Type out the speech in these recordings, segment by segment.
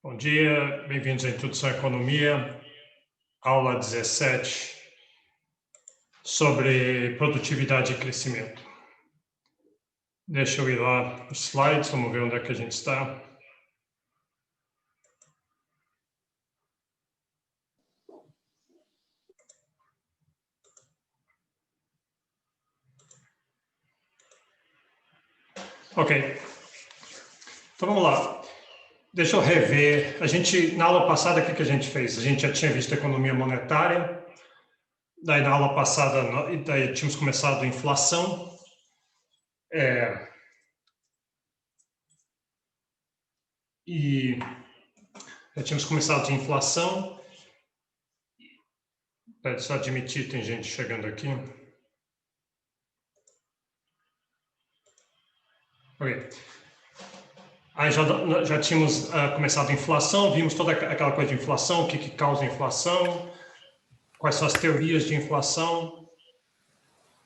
Bom dia, bem-vindos à Introdução à Economia, aula 17, sobre produtividade e crescimento. Deixa eu ir lá para os slides, vamos ver onde é que a gente está. Ok, então vamos lá. Deixa eu rever. Na aula passada, o que a gente fez? A gente já tinha visto a economia monetária, daí na aula passada, daí tínhamos começado a inflação. Já tínhamos começado de inflação. Pode só admitir, tem gente chegando aqui. Ok. Aí já tínhamos começado a inflação, vimos toda aquela coisa de inflação, o que causa a inflação, quais são as teorias de inflação,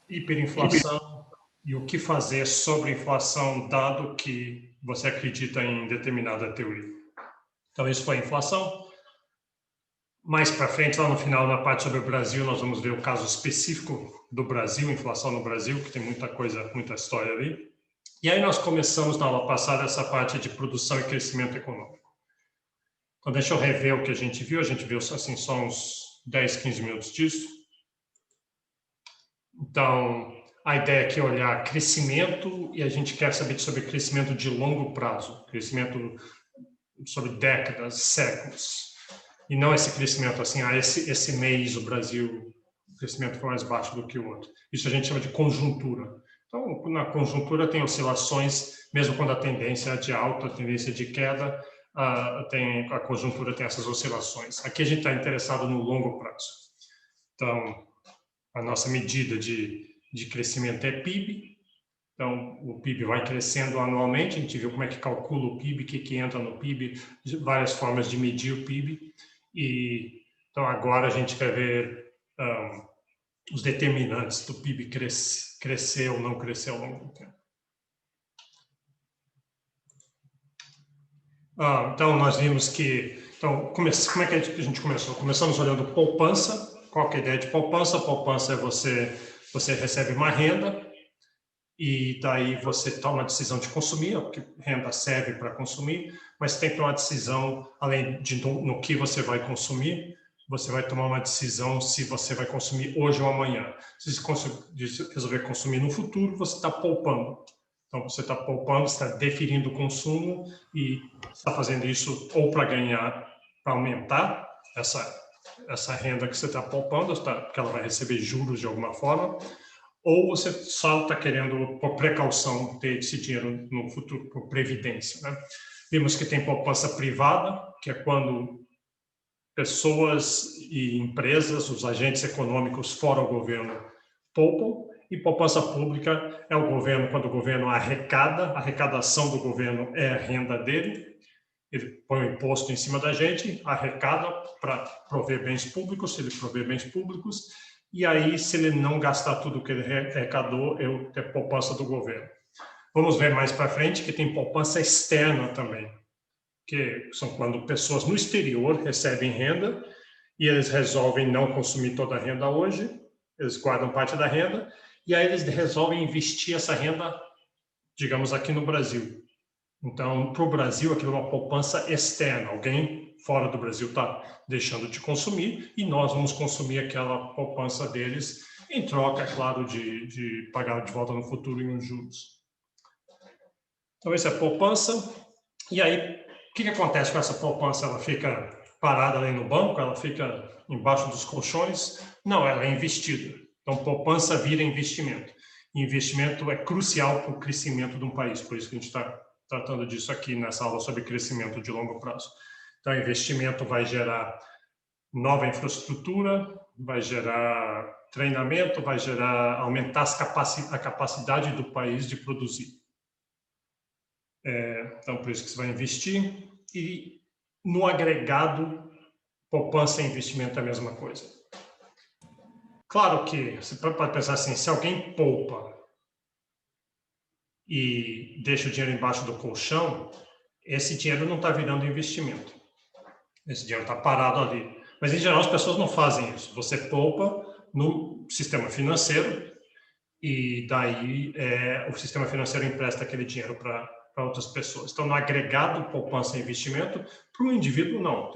hiperinflação e o que fazer sobre inflação, dado que você acredita em determinada teoria. Então, isso foi a inflação. Mais para frente, lá no final, na parte sobre o Brasil, nós vamos ver o caso específico do Brasil, inflação no Brasil, que tem muita coisa, muita história ali. E aí nós começamos na aula passada essa parte de produção e crescimento econômico. Então, deixa eu rever o que a gente viu. A gente viu assim, só uns 10, 15 minutos disso. Então, a ideia aqui é olhar crescimento e a gente quer saber sobre crescimento de longo prazo, crescimento sobre décadas, séculos. E não esse crescimento assim, esse mês o Brasil, o crescimento foi mais baixo do que o outro. Isso a gente chama de conjuntura. Então, na conjuntura tem oscilações, mesmo quando a tendência é de alta, a tendência de queda, a conjuntura tem essas oscilações. Aqui a gente está interessado no longo prazo. Então, a nossa medida de crescimento é PIB. Então, o PIB vai crescendo anualmente. A gente viu como é que calcula o PIB, o que entra no PIB, várias formas de medir o PIB. Então, agora a gente vai ver os determinantes do PIB crescer ou não crescer ao longo do tempo. Então, nós vimos que... Então, como é que a gente começou? Começamos olhando poupança. Qual que é a ideia de poupança? Poupança é você recebe uma renda e daí você toma a decisão de consumir, porque renda serve para consumir, mas tem que tomar uma decisão, além de no que você vai consumir, você vai tomar uma decisão se você vai consumir hoje ou amanhã. Se você resolver consumir no futuro, você está poupando. Então, você está poupando, está definindo o consumo e está fazendo isso ou para ganhar, para aumentar essa renda que você está poupando, porque ela vai receber juros de alguma forma, ou você só está querendo, por precaução, ter esse dinheiro no futuro, por previdência. Né? Vimos que tem poupança privada, que é quando pessoas e empresas, os agentes econômicos fora o governo, poupam, e poupança pública é o governo, quando o governo arrecada, a arrecadação do governo é a renda dele, ele põe o imposto em cima da gente, arrecada para prover bens públicos, se ele prover bens públicos, e aí, se ele não gastar tudo que ele arrecadou, eu tenho poupança do governo. Vamos ver mais para frente que tem poupança externa também, que são quando pessoas no exterior recebem renda e eles resolvem não consumir toda a renda hoje, eles guardam parte da renda, e aí eles resolvem investir essa renda, digamos, aqui no Brasil. Então, para o Brasil, aquilo é uma poupança externa. Alguém fora do Brasil está deixando de consumir e nós vamos consumir aquela poupança deles em troca, é claro, de pagar de volta no futuro em uns juros. Então, essa é a poupança. E aí, o que acontece com essa poupança? Ela fica parada ali no banco? Ela fica embaixo dos colchões? Não, ela é investida. Então, poupança vira investimento. E investimento é crucial para o crescimento de um país. Por isso que a gente está tratando disso aqui nessa aula sobre crescimento de longo prazo. Então, investimento vai gerar nova infraestrutura, vai gerar treinamento, vai aumentar a capacidade do país de produzir. Então, por isso que você vai investir. E, no agregado, poupança e investimento é a mesma coisa. Claro que você pode pensar assim, se alguém poupa e deixa o dinheiro embaixo do colchão, esse dinheiro não está virando investimento. Esse dinheiro está parado ali. Mas, em geral, as pessoas não fazem isso. Você poupa no sistema financeiro e daí o sistema financeiro empresta aquele dinheiro para outras pessoas. Então, no agregado poupança e investimento, para o indivíduo, não.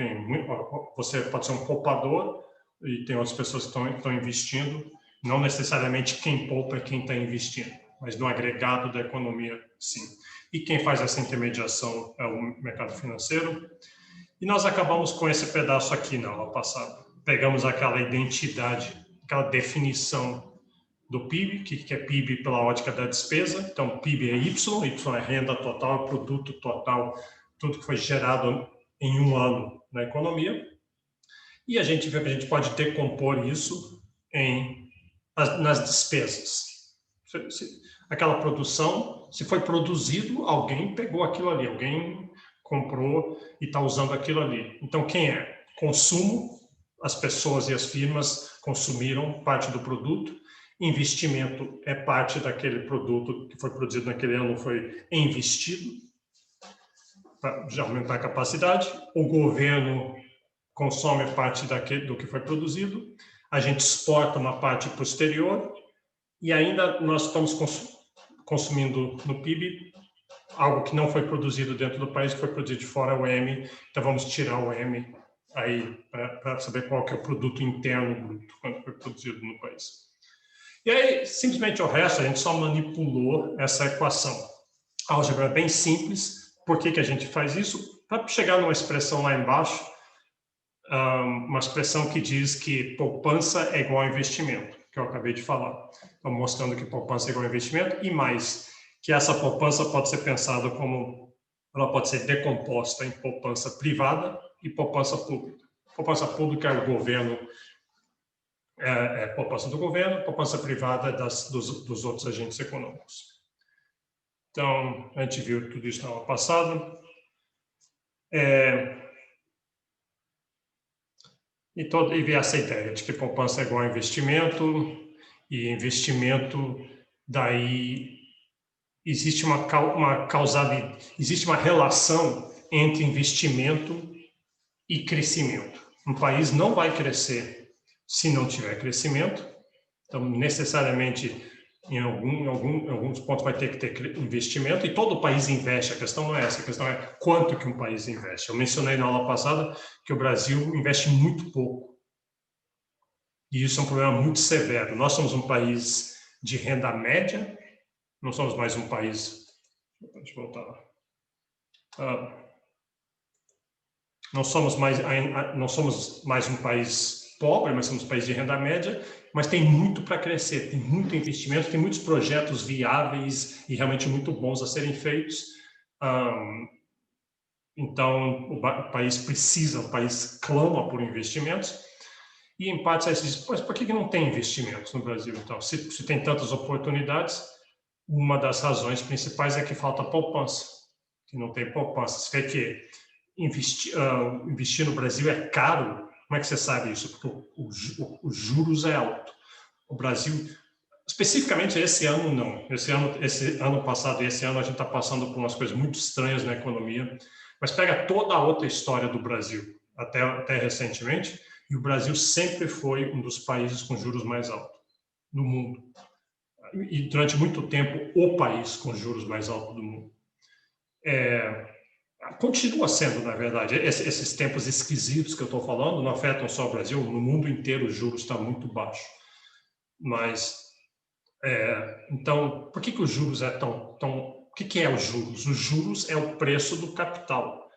Você pode ser um poupador e tem outras pessoas que estão investindo. Não necessariamente quem poupa é quem está investindo, mas no agregado da economia, sim. E quem faz essa intermediação é o mercado financeiro. E nós acabamos com esse pedaço aqui na aula passada. Pegamos aquela identidade, aquela definição do PIB, que é PIB pela ótica da despesa. Então, PIB é Y é renda total, é produto total, tudo que foi gerado em um ano na economia. E a gente vê que a gente pode decompor isso nas despesas. Aquela produção, se foi produzido, alguém pegou aquilo ali, alguém comprou e está usando aquilo ali. Então, quem é? Consumo, as pessoas e as firmas consumiram parte do produto. Investimento é parte daquele produto que foi produzido naquele ano, foi investido para aumentar a capacidade. O governo consome parte do que foi produzido. A gente exporta uma parte para o exterior e ainda nós estamos consumindo no PIB algo que não foi produzido dentro do país, que foi produzido de fora, o M. Então, vamos tirar o M aí para saber qual que é o produto interno bruto, quando foi produzido no país. E aí, simplesmente o resto, a gente só manipulou essa equação. A álgebra é bem simples. Por que a gente faz isso? Para chegar numa expressão lá embaixo, uma expressão que diz que poupança é igual a investimento, que eu acabei de falar. Estou mostrando que poupança é igual a investimento e mais, que essa poupança pode ser pensada como, ela pode ser decomposta em poupança privada e poupança pública. Poupança pública é o governo, poupança do governo, poupança privada dos outros agentes econômicos. Então, a gente viu tudo isso na aula passada. E ver essa ideia de que poupança é igual a investimento, e investimento, daí existe existe uma relação entre investimento e crescimento. Um país não vai crescer se não tiver crescimento, então necessariamente em alguns pontos vai ter que ter investimento, e todo país investe, a questão não é essa, a questão é quanto que um país investe. Eu mencionei na aula passada que o Brasil investe muito pouco, e isso é um problema muito severo. Nós somos um país de renda média, não somos mais um país... Deixa eu voltar lá. Não somos mais um país pobre, mas somos um país de renda média, mas tem muito para crescer, tem muito investimento, tem muitos projetos viáveis e realmente muito bons a serem feitos. Então, o país clama por investimentos, e em parte você diz, por que não tem investimentos no Brasil? Então, se tem tantas oportunidades, uma das razões principais é que falta poupança, que não tem poupança. Você vê que investir no Brasil é caro. Como é que você sabe isso? Porque os juros é alto. O Brasil, especificamente esse ano, não. Esse ano passado e esse ano a gente está passando por umas coisas muito estranhas na economia. Mas pega toda a outra história do Brasil, até recentemente, e o Brasil sempre foi um dos países com juros mais altos no mundo. E durante muito tempo, o país com juros mais altos do mundo. Continua sendo, na verdade. Esses tempos esquisitos que eu estou falando não afetam só o Brasil, no mundo inteiro os juros estão muito baixos. Mas, então, por que os juros é tão... O que é os juros? Os juros é o preço do capital.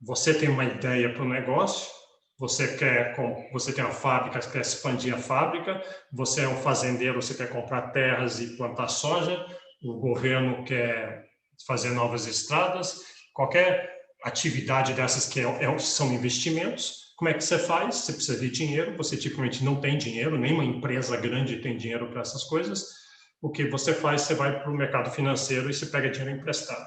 Você tem uma ideia para o negócio, você tem uma fábrica, quer expandir a fábrica, você é um fazendeiro, você quer comprar terras e plantar soja, o governo quer fazer novas estradas, qualquer atividade dessas que são investimentos. Como é que você faz? Você precisa de dinheiro, você tipicamente não tem dinheiro, nenhuma empresa grande tem dinheiro para essas coisas. O que você faz? Você vai para o mercado financeiro e você pega dinheiro emprestado.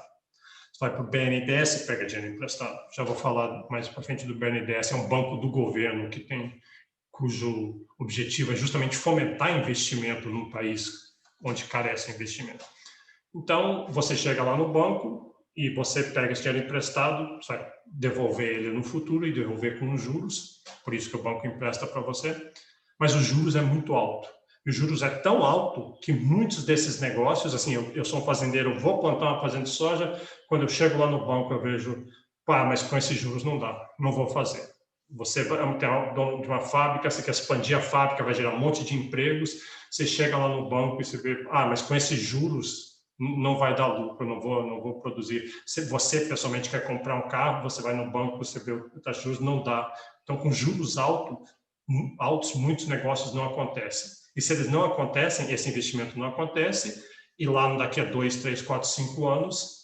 Você vai para o BNDES e pega dinheiro emprestado. Já vou falar mais para frente do BNDES, é um banco do governo cujo objetivo é justamente fomentar investimento num país onde carece de investimento. Então, você chega lá no banco e você pega esse dinheiro emprestado, você vai devolver ele no futuro e devolver com juros, por isso que o banco empresta para você, mas os juros é muito alto. E os juros é tão alto que muitos desses negócios, assim, eu sou um fazendeiro, eu vou plantar uma fazenda de soja, quando eu chego lá no banco eu vejo, pá, mas com esses juros não dá, não vou fazer. Você é um dono de uma fábrica, você quer expandir a fábrica, vai gerar um monte de empregos, você chega lá no banco e você vê, mas com esses juros não vai dar lucro, não vou produzir. Se você pessoalmente quer comprar um carro, você vai no banco, você vê a taxa de juros, não dá. Então, com juros altos, muitos negócios não acontecem. E se eles não acontecem, esse investimento não acontece, e lá daqui a 2, 3, 4, 5 anos,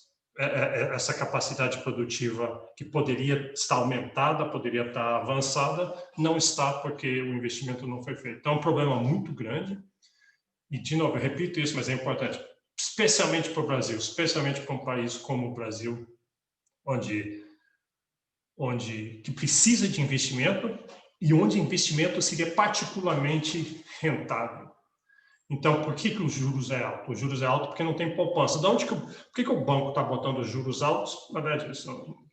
essa capacidade produtiva que poderia estar aumentada, poderia estar avançada, não está porque o investimento não foi feito. Então, é um problema muito grande. E, de novo, eu repito isso, mas é importante, especialmente para o Brasil, especialmente para um país como o Brasil, que precisa de investimento e onde investimento seria particularmente rentável. Então, por que os juros é alto? Os juros é alto porque não tem poupança. Por que o banco está botando os juros altos? Na verdade,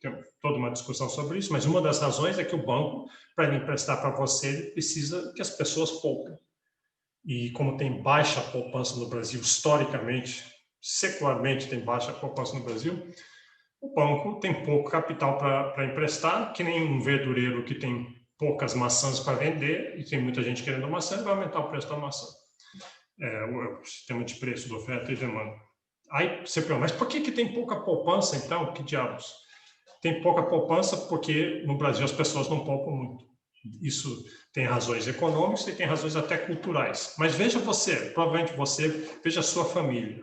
tem toda uma discussão sobre isso, mas uma das razões é que o banco, para ele emprestar para você, ele precisa que as pessoas poupem. E como tem baixa poupança no Brasil, historicamente, secularmente tem baixa poupança no Brasil, o banco tem pouco capital para emprestar, que nem um verdureiro que tem poucas maçãs para vender e tem muita gente querendo maçã, vai aumentar o preço da maçã. O sistema de preço de oferta e demanda. Aí você pergunta, mas por que tem pouca poupança, então? Que diabos? Tem pouca poupança porque no Brasil as pessoas não poupam muito. Isso tem razões econômicas e tem razões até culturais. Mas veja provavelmente veja a sua família.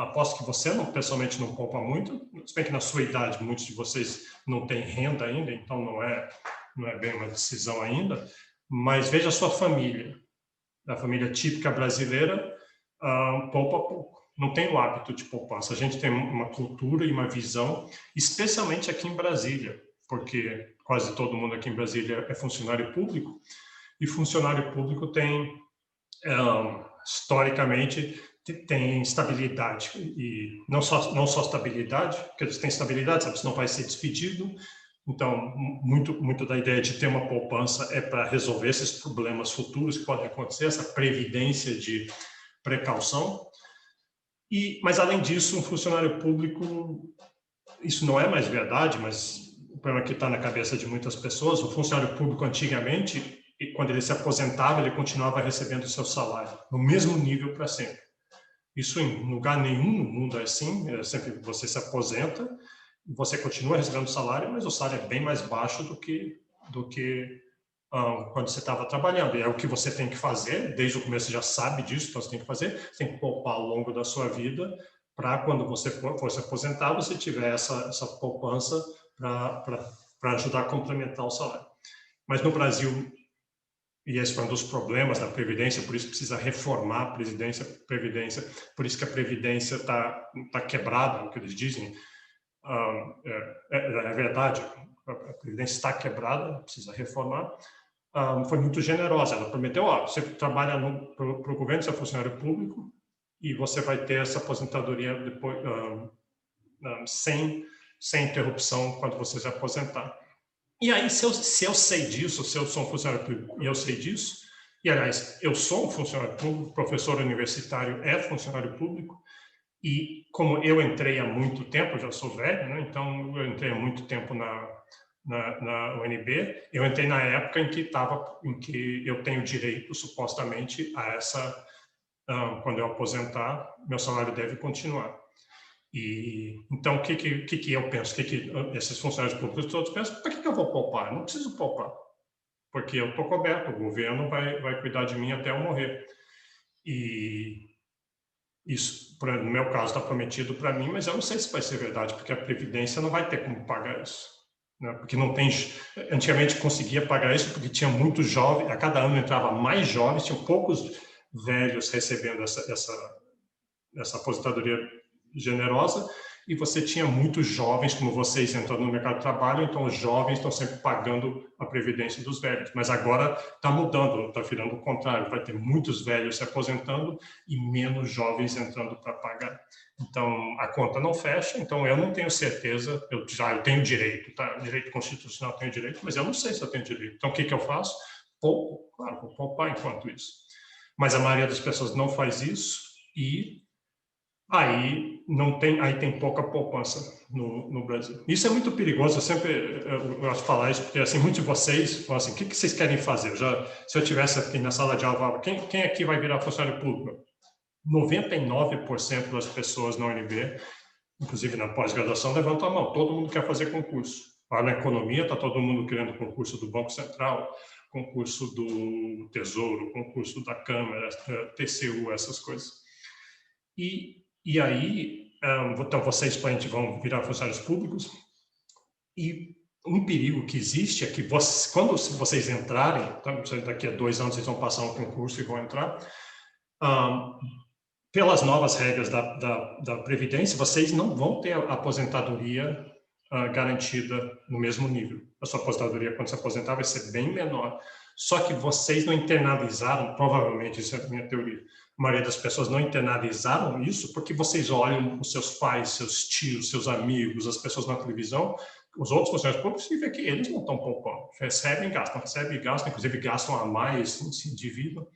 Aposto que você pessoalmente não poupa muito, se bem que na sua idade muitos de vocês não têm renda ainda, então não é bem uma decisão ainda, mas veja a sua família. A família típica brasileira poupa pouco, não tem o hábito de poupança. A gente tem uma cultura e uma visão, especialmente aqui em Brasília, porque quase todo mundo aqui em Brasília é funcionário público, e funcionário público tem, historicamente, tem estabilidade, e não só estabilidade, porque eles têm estabilidade, sabe, você não vai ser despedido. Então, muito da ideia de ter uma poupança é para resolver esses problemas futuros que podem acontecer, essa previdência de precaução. Mas, além disso, um funcionário público, isso não é mais verdade, mas o problema que está na cabeça de muitas pessoas, o funcionário público antigamente, quando ele se aposentava, ele continuava recebendo o seu salário, no mesmo nível para sempre. Isso em lugar nenhum no mundo é assim, sempre você se aposenta, você continua recebendo salário, mas o salário é bem mais baixo do que quando você estava trabalhando. E é o que você tem que fazer, desde o começo você já sabe disso, então você tem que fazer, você tem que poupar ao longo da sua vida, para quando você for se aposentar, você tiver essa poupança para ajudar a complementar o salário. Mas no Brasil, e esse foi um dos problemas da Previdência, por isso precisa reformar a Previdência, por isso que a Previdência está quebrada, o que eles dizem. É verdade, a Previdência está quebrada, precisa reformar. Foi muito generosa, ela prometeu, você trabalha para o governo, você é funcionário público, e você vai ter essa aposentadoria depois, sem interrupção quando você se aposentar. E aí, se eu sei disso, se eu sou um funcionário público e eu sei disso, e aliás, eu sou um funcionário público, professor universitário é funcionário público, e como eu entrei há muito tempo, eu já sou velho, né? Então eu entrei há muito tempo na UNB, eu entrei na época em que eu tenho direito, supostamente, a essa, quando eu aposentar, meu salário deve continuar. Então, o que eu penso? O que esses funcionários públicos todos pensam? Para que eu vou poupar? Eu não preciso poupar, porque eu estou coberto, o governo vai cuidar de mim até eu morrer. E isso, no meu caso, está prometido para mim, mas eu não sei se vai ser verdade, porque a Previdência não vai ter como pagar isso. Né? Porque não tem... Antigamente conseguia pagar isso porque tinha muitos jovens, a cada ano entrava mais jovens, tinham poucos velhos recebendo essa aposentadoria generosa, e você tinha muitos jovens, como vocês, entrando no mercado de trabalho, então os jovens estão sempre pagando a previdência dos velhos. Mas agora está mudando, está virando o contrário, vai ter muitos velhos se aposentando e menos jovens entrando para pagar. Então, a conta não fecha, então eu não tenho certeza, eu tenho direito, tá? Direito constitucional, eu tenho direito, mas eu não sei se eu tenho direito. Então, o que eu faço? Poupo, claro, vou poupar enquanto isso. Mas a maioria das pessoas não faz isso e aí não tem, aí tem pouca poupança no Brasil. Isso é muito perigoso, eu gosto de falar isso, porque assim, muitos de vocês falam assim, o que vocês querem fazer? Se eu estivesse aqui na sala de aula, quem aqui vai virar funcionário público? 99% das pessoas na UNB, inclusive na pós-graduação, levantam a mão. Todo mundo quer fazer concurso. Lá na economia, está todo mundo querendo concurso do Banco Central, concurso do Tesouro, concurso da Câmara, TCU, essas coisas. E aí, então, vocês, parentes, vão virar funcionários públicos. E um perigo que existe é que quando vocês entrarem, então, daqui a 2 anos vocês vão passar um concurso e vão entrar, pelas novas regras da Previdência, vocês não vão ter a aposentadoria garantida no mesmo nível. A sua aposentadoria, quando se aposentar, vai ser bem menor. Só que vocês não internalizaram, provavelmente, isso é a minha teoria, a maioria das pessoas não internalizaram isso porque vocês olham os seus pais, seus tios, seus amigos, as pessoas na televisão, os outros funcionários públicos, e vê que eles não estão poupando. Recebem e gastam, inclusive gastam a mais, se endividam.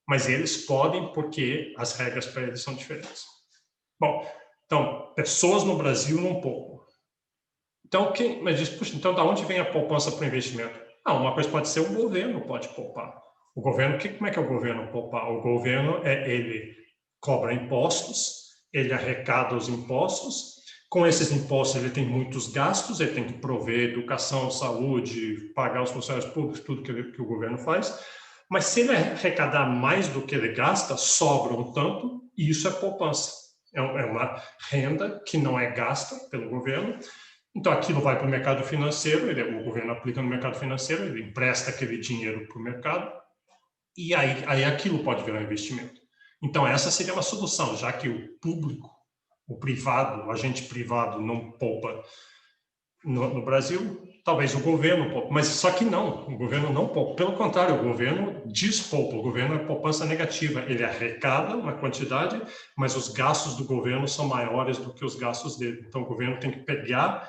Mas eles podem porque as regras para eles são diferentes. Bom, então, pessoas no Brasil não poupam. Então, mas diz, puxa, então, da onde vem a poupança para o investimento? Uma coisa pode ser o governo pode poupar. O governo, como é que é o governo poupar? O governo, ele cobra impostos, ele arrecada os impostos, com esses impostos ele tem muitos gastos, ele tem que prover educação, saúde, pagar os funcionários públicos, tudo que o governo faz. Mas se ele arrecadar mais do que ele gasta, sobra um tanto, e isso é poupança. É uma renda que não é gasta pelo governo. Então, aquilo vai para o mercado financeiro, o governo aplica no mercado financeiro, ele empresta aquele dinheiro para o mercado, e aí aquilo pode virar investimento. Então, essa seria uma solução, já que o público, o privado, o agente privado não poupa no Brasil, talvez o governo poupe, mas só que não, o governo não poupa. Pelo contrário, o governo despoupa, o governo é poupança negativa, ele arrecada uma quantidade, mas os gastos do governo são maiores do que os gastos dele. Então, o governo tem que pegar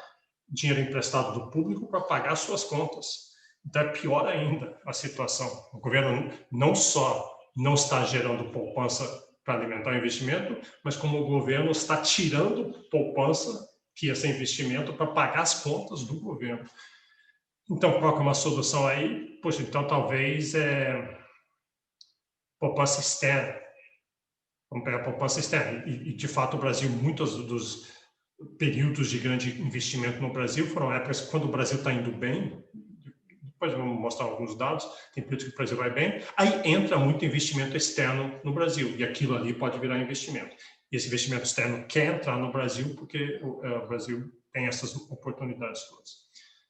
dinheiro emprestado do público para pagar suas contas. Então, é pior ainda a situação. O governo não só não está gerando poupança para alimentar o investimento, mas como o governo está tirando poupança que ia ser investimento para pagar as contas do governo. Então, qual que é uma solução aí? Poxa, então talvez poupança externa. Vamos pegar poupança externa. E, de fato, o Brasil, muitos dos períodos de grande investimento no Brasil foram épocas quando o Brasil está indo bem. Depois vamos mostrar alguns dados. Tem períodos que o Brasil vai bem. Aí entra muito investimento externo no Brasil. E aquilo ali pode virar investimento. E esse investimento externo quer entrar no Brasil porque o Brasil tem essas oportunidades todas.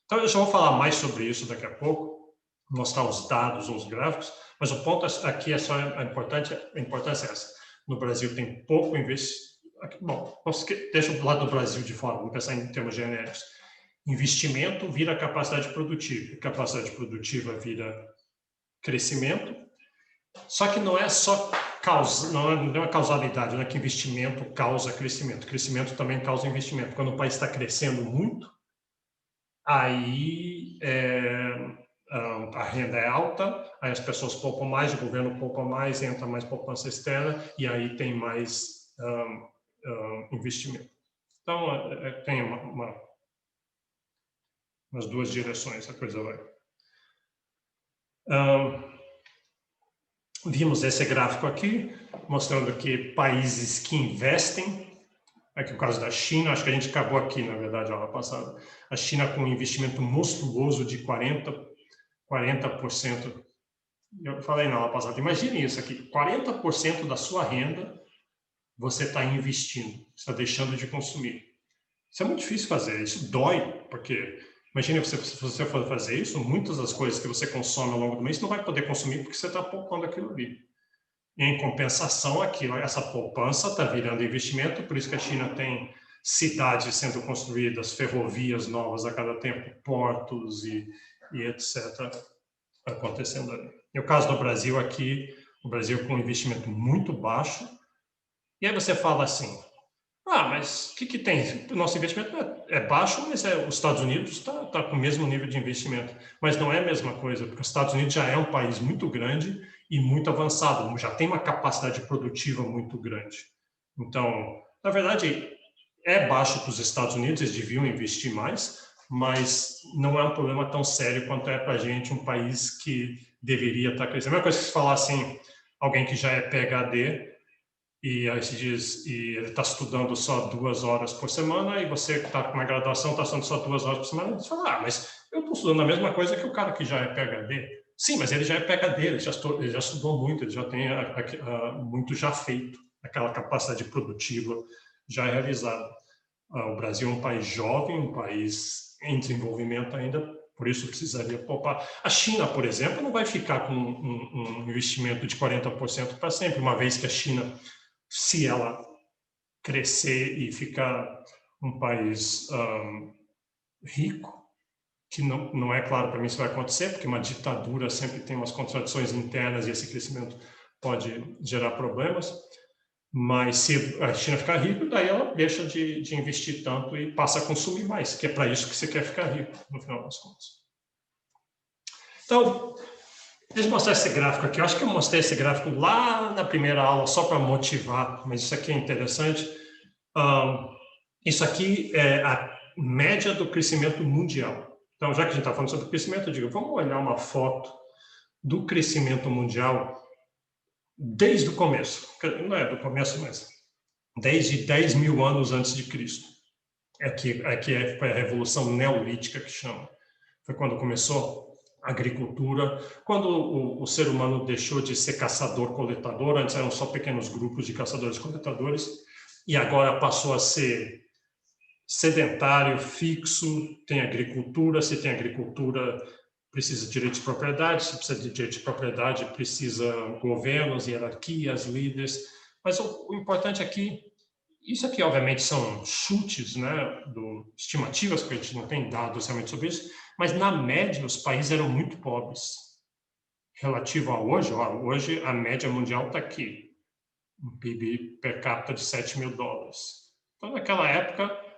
Então, eu já vou falar mais sobre isso daqui a pouco, mostrar os dados, os gráficos, mas o ponto aqui é só a importância é essa. No Brasil tem pouco investimento. Bom, deixa o lado do Brasil de fora, vamos pensar em termos genéricos. Investimento vira capacidade produtiva, capacidade produtiva vira crescimento, só que não é só causa, não é uma causalidade, não é que investimento causa crescimento. Crescimento também causa investimento. Quando o país está crescendo muito, aí a renda é alta, aí as pessoas poupam mais, o governo poupa mais, entra mais poupança externa, e aí tem mais investimento. Então, tem umas duas direções a coisa vai. Vimos esse gráfico aqui, mostrando que países que investem, aqui o caso da China, acho que a gente acabou aqui, na verdade, a aula passada, a China com um investimento monstruoso de 40%. Eu falei na aula passada, imagine isso aqui, 40% da sua renda você está investindo, está deixando de consumir. Isso é muito difícil fazer, isso dói, porque imagine se você for fazer isso, muitas das coisas que você consome ao longo do mês você não vai poder consumir porque você está poupando aquilo ali. E, em compensação, essa poupança está virando investimento, por isso que a China tem cidades sendo construídas, ferrovias novas a cada tempo, portos e etc. acontecendo ali. E o caso do Brasil aqui, o Brasil com um investimento muito baixo, E aí você fala assim, mas o que tem? O nosso investimento é baixo, mas os Estados Unidos está com o mesmo nível de investimento. Mas não é a mesma coisa, porque os Estados Unidos já é um país muito grande e muito avançado, já tem uma capacidade produtiva muito grande. Então, na verdade, é baixo para os Estados Unidos, eles deviam investir mais, mas não é um problema tão sério quanto é para a gente, um país que deveria estar crescendo. A mesma coisa que se falar assim, alguém que já é PhD, e aí se diz, e ele está estudando só 2 horas por semana, e você que está com uma graduação está estudando só 2 horas por semana, e você fala, mas eu estou estudando a mesma coisa que o cara que já é PhD. Sim, mas ele já é PhD, ele já estudou muito, ele já tem muito já feito, aquela capacidade produtiva já realizada. O Brasil é um país jovem, um país em desenvolvimento ainda, por isso precisaria poupar. A China, por exemplo, não vai ficar com um investimento de 40% para sempre, uma vez que a China, se ela crescer e ficar um país rico, que não é claro para mim se vai acontecer, porque uma ditadura sempre tem umas contradições internas e esse crescimento pode gerar problemas, mas se a China ficar rica, daí ela deixa de investir tanto e passa a consumir mais, que é para isso que você quer ficar rico, no final das contas. Então, deixa eu mostrar esse gráfico aqui. Eu acho que eu mostrei esse gráfico lá na primeira aula, só para motivar, mas isso aqui é interessante. Isso aqui é a média do crescimento mundial. Então, já que a gente está falando sobre crescimento, eu digo, vamos olhar uma foto do crescimento mundial desde o começo. Não é do começo, mas desde 10 mil anos antes de Cristo. Aqui foi a Revolução Neolítica, que chama. Foi quando começou a agricultura, quando o ser humano deixou de ser caçador-coletador, antes eram só pequenos grupos de caçadores-coletadores, e agora passou a ser sedentário, fixo, tem agricultura, se tem agricultura, precisa de direito de propriedade, se precisa de direito de propriedade, precisa governos, hierarquias, líderes, mas o importante aqui, isso aqui obviamente são chutes, né, estimativas, porque a gente não tem dados realmente sobre isso, mas na média os países eram muito pobres. Relativo a hoje, hoje a média mundial está aqui, um PIB per capita de $7.000. Então naquela época,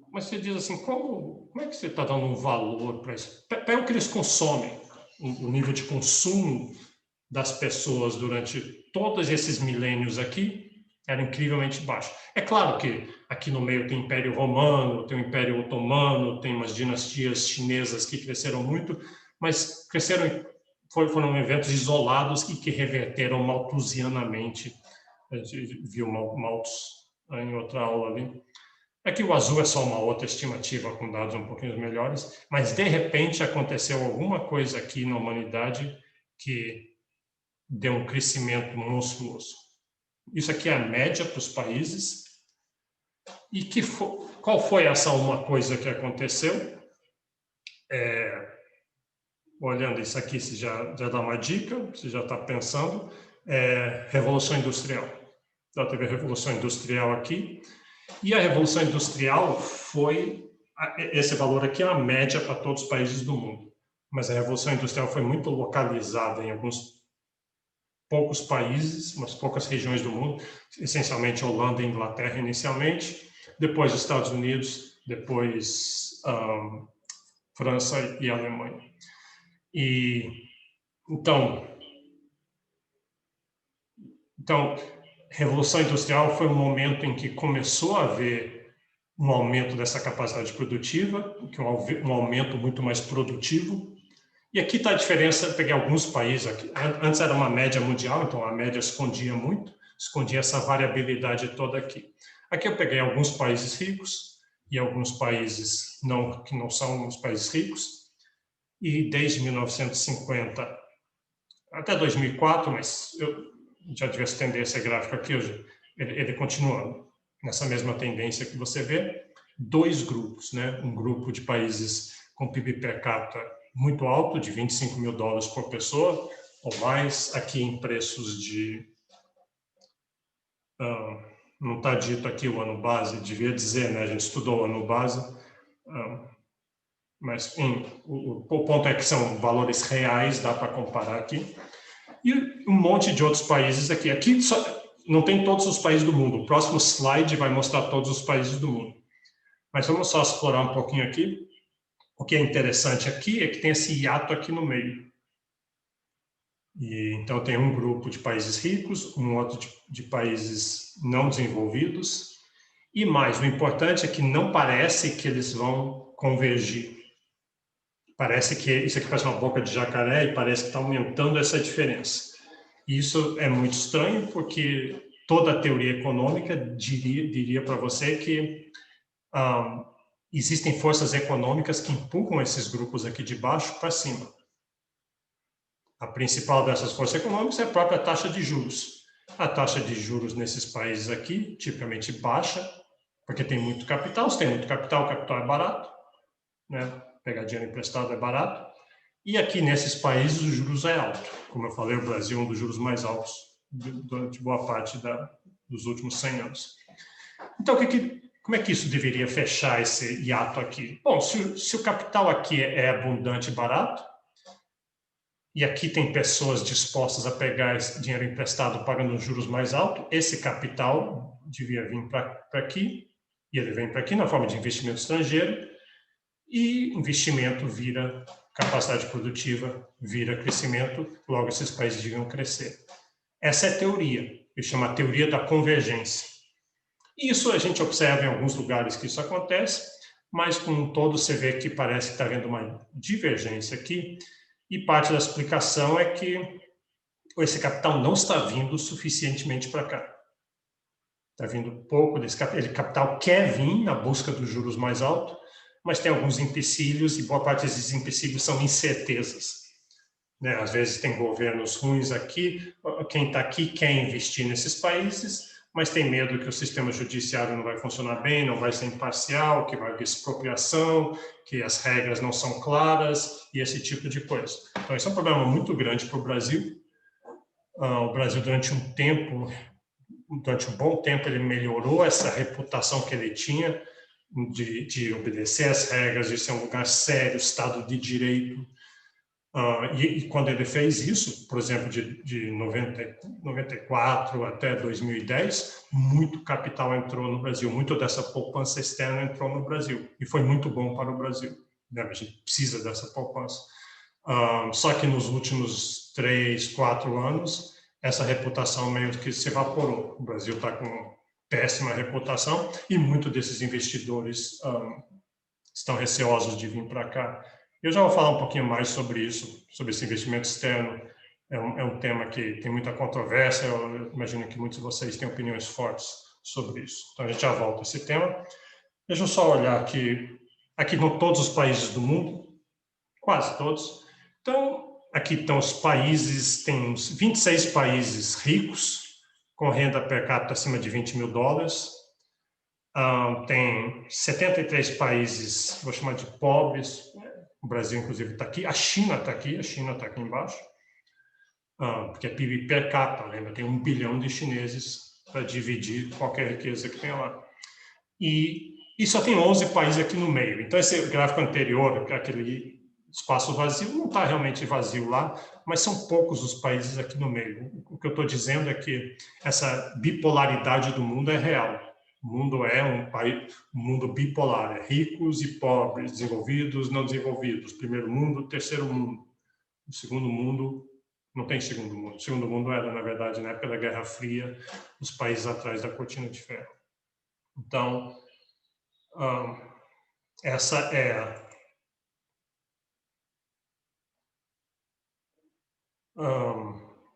mas você diz assim, como é que você está dando um valor para isso? Pega o que eles consomem, o nível de consumo das pessoas durante todos esses milênios aqui era incrivelmente baixo. É claro que aqui no meio tem o Império Romano, tem o Império Otomano, tem umas dinastias chinesas que cresceram muito, mas foram eventos isolados e que reverteram malthusianamente. A gente viu Malthus em outra aula ali. Aqui o azul é só uma outra estimativa com dados um pouquinho melhores, mas de repente aconteceu alguma coisa aqui na humanidade que deu um crescimento monstruoso. Isso aqui é a média para os países. E qual foi essa uma coisa que aconteceu? Olhando isso aqui, você já dá uma dica, você já está pensando. Revolução Industrial. Então, teve a Revolução Industrial aqui. E a Revolução Industrial foi, esse valor aqui é a média para todos os países do mundo. Mas a Revolução Industrial foi muito localizada em alguns poucos países, umas poucas regiões do mundo, essencialmente Holanda e Inglaterra inicialmente, depois Estados Unidos, depois França e Alemanha. Então, Revolução Industrial foi um momento em que começou a haver um aumento dessa capacidade produtiva, que um aumento muito mais produtivo. E aqui está a diferença, peguei alguns países aqui. Antes era uma média mundial, então a média escondia muito, escondia essa variabilidade toda aqui. Aqui eu peguei alguns países ricos e alguns países que não são os países ricos, e desde 1950 até 2004, mas eu já devia estender esse gráfico aqui hoje, ele continua nessa mesma tendência que você vê, dois grupos, né? Um grupo de países com PIB per capita muito alto, de $25.000 por pessoa, ou mais, aqui em preços de... não está dito aqui o ano base, devia dizer, né? A gente estudou o ano base, mas o ponto é que são valores reais, dá para comparar aqui. E um monte de outros países aqui. Aqui não tem todos os países do mundo. O próximo slide vai mostrar todos os países do mundo. Mas vamos só explorar um pouquinho aqui. O que é interessante aqui é que tem esse hiato aqui no meio. E, então, tem um grupo de países ricos, um outro de países não desenvolvidos. E mais, o importante é que não parece que eles vão convergir. Parece que isso aqui parece uma boca de jacaré e parece que está aumentando essa diferença. E isso é muito estranho, porque toda a teoria econômica diria para você que existem forças econômicas que empurram esses grupos aqui de baixo para cima. A principal dessas forças econômicas é a própria taxa de juros. A taxa de juros nesses países aqui, tipicamente baixa, porque tem muito capital. Se tem muito capital, o capital é barato, né? Pegar dinheiro emprestado é barato. E aqui nesses países o juros é alto. Como eu falei, o Brasil é um dos juros mais altos durante boa parte dos últimos 100 anos. Então, como é que isso deveria fechar esse hiato aqui? Bom, se o capital aqui é abundante e barato, e aqui tem pessoas dispostas a pegar esse dinheiro emprestado pagando juros mais altos, esse capital devia vir para aqui, e ele vem para aqui na forma de investimento estrangeiro, e investimento vira capacidade produtiva, vira crescimento, logo esses países deviam crescer. Essa é a teoria, que chama a teoria da convergência. Isso a gente observa em alguns lugares que isso acontece, mas com um todo você vê que parece que está havendo uma divergência aqui, e parte da explicação é que esse capital não está vindo suficientemente para cá. Está vindo pouco desse capital. Ele capital quer vir na busca dos juros mais altos, mas tem alguns empecilhos, e boa parte desses empecilhos são incertezas. Né? Às vezes tem governos ruins aqui, quem está aqui quer investir nesses países, mas tem medo que o sistema judiciário não vai funcionar bem, não vai ser imparcial, que vai haver expropriação, que as regras não são claras, e esse tipo de coisa. Então, esse é um problema muito grande para o Brasil. O Brasil, durante um bom tempo, ele melhorou essa reputação que ele tinha, de obedecer às regras, de ser um lugar sério, Estado de Direito. E quando ele fez isso, por exemplo, de 94 até 2010, muito capital entrou no Brasil, muito dessa poupança externa entrou no Brasil, e foi muito bom para o Brasil. Né? A gente precisa dessa poupança. Só que nos últimos 3, 4 anos, essa reputação meio que se evaporou. O Brasil está com péssima reputação e muitos desses investidores estão receosos de vir para cá. Eu já vou falar um pouquinho mais sobre isso, sobre esse investimento externo. É um tema que tem muita controvérsia, eu imagino que muitos de vocês têm opiniões fortes sobre isso. Então, a gente já volta a esse tema. Deixa eu só olhar aqui em todos os países do mundo, quase todos. Então, aqui estão os países, tem uns 26 países ricos, com renda per capita acima de $20.000. Tem 73 países, vou chamar de pobres, o Brasil, inclusive, está aqui, a China está aqui embaixo, porque é PIB per capita, lembra? Tem 1 bilhão de chineses para dividir qualquer riqueza que tem lá. E só tem 11 países aqui no meio. Então, esse gráfico anterior, aquele espaço vazio, não está realmente vazio lá, mas são poucos os países aqui no meio. O que eu estou dizendo é que essa bipolaridade do mundo é real. O mundo é um mundo bipolar, é ricos e pobres, desenvolvidos, não desenvolvidos, primeiro mundo, terceiro mundo. O segundo mundo, não tem segundo mundo. O segundo mundo era, na verdade, na época da Guerra Fria, os países atrás da cortina de ferro. Então, essa é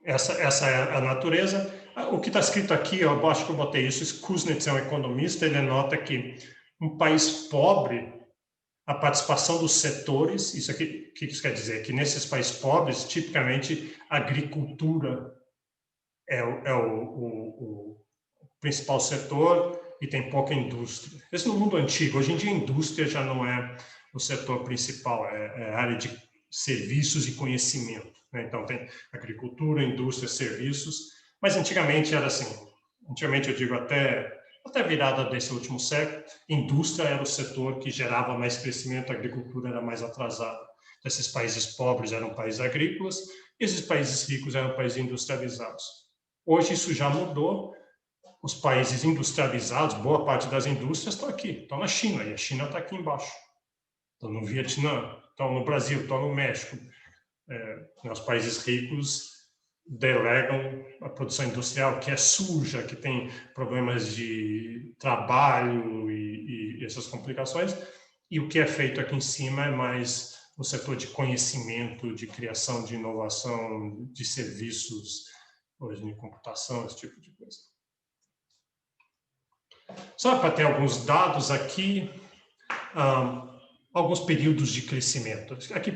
essa é a natureza. O que está escrito aqui, eu acho que eu botei isso, Kuznets é um economista, ele nota que um país pobre, a participação dos setores, isso aqui, o que isso quer dizer? Que nesses países pobres, tipicamente, a agricultura é o principal setor e tem pouca indústria. Isso no mundo antigo. Hoje em dia, a indústria já não é o setor principal, é a área de serviços e conhecimento. Né? Então, tem agricultura, indústria, serviços, mas antigamente era assim. Antigamente, eu digo até a virada desse último século, indústria era o setor que gerava mais crescimento, a agricultura era mais atrasada. Esses países pobres eram países agrícolas, e esses países ricos eram países industrializados. Hoje isso já mudou, os países industrializados, boa parte das indústrias estão aqui, estão na China, e a China está aqui embaixo. Estão no Vietnã, estão no Brasil, estão no México. Os países ricos delegam a produção industrial, que é suja, que tem problemas de trabalho e essas complicações, e o que é feito aqui em cima é mais no setor de conhecimento, de criação, de inovação, de serviços, hoje de computação, esse tipo de coisa. Só para ter alguns dados aqui, alguns períodos de crescimento. Aqui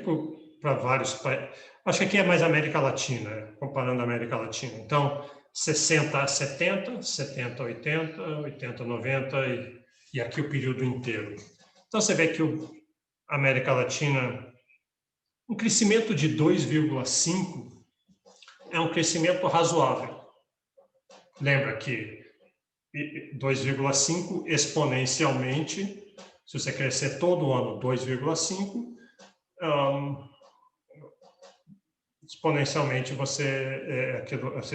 para vários países. Acho que aqui é mais América Latina, comparando a América Latina. Então, 60 a 70, 70 a 80, 80 a 90 e aqui o período inteiro. Então, você vê que a América Latina, um crescimento de 2,5 é um crescimento razoável. Lembra que 2,5 exponencialmente, se você crescer todo ano 2,5, exponencialmente você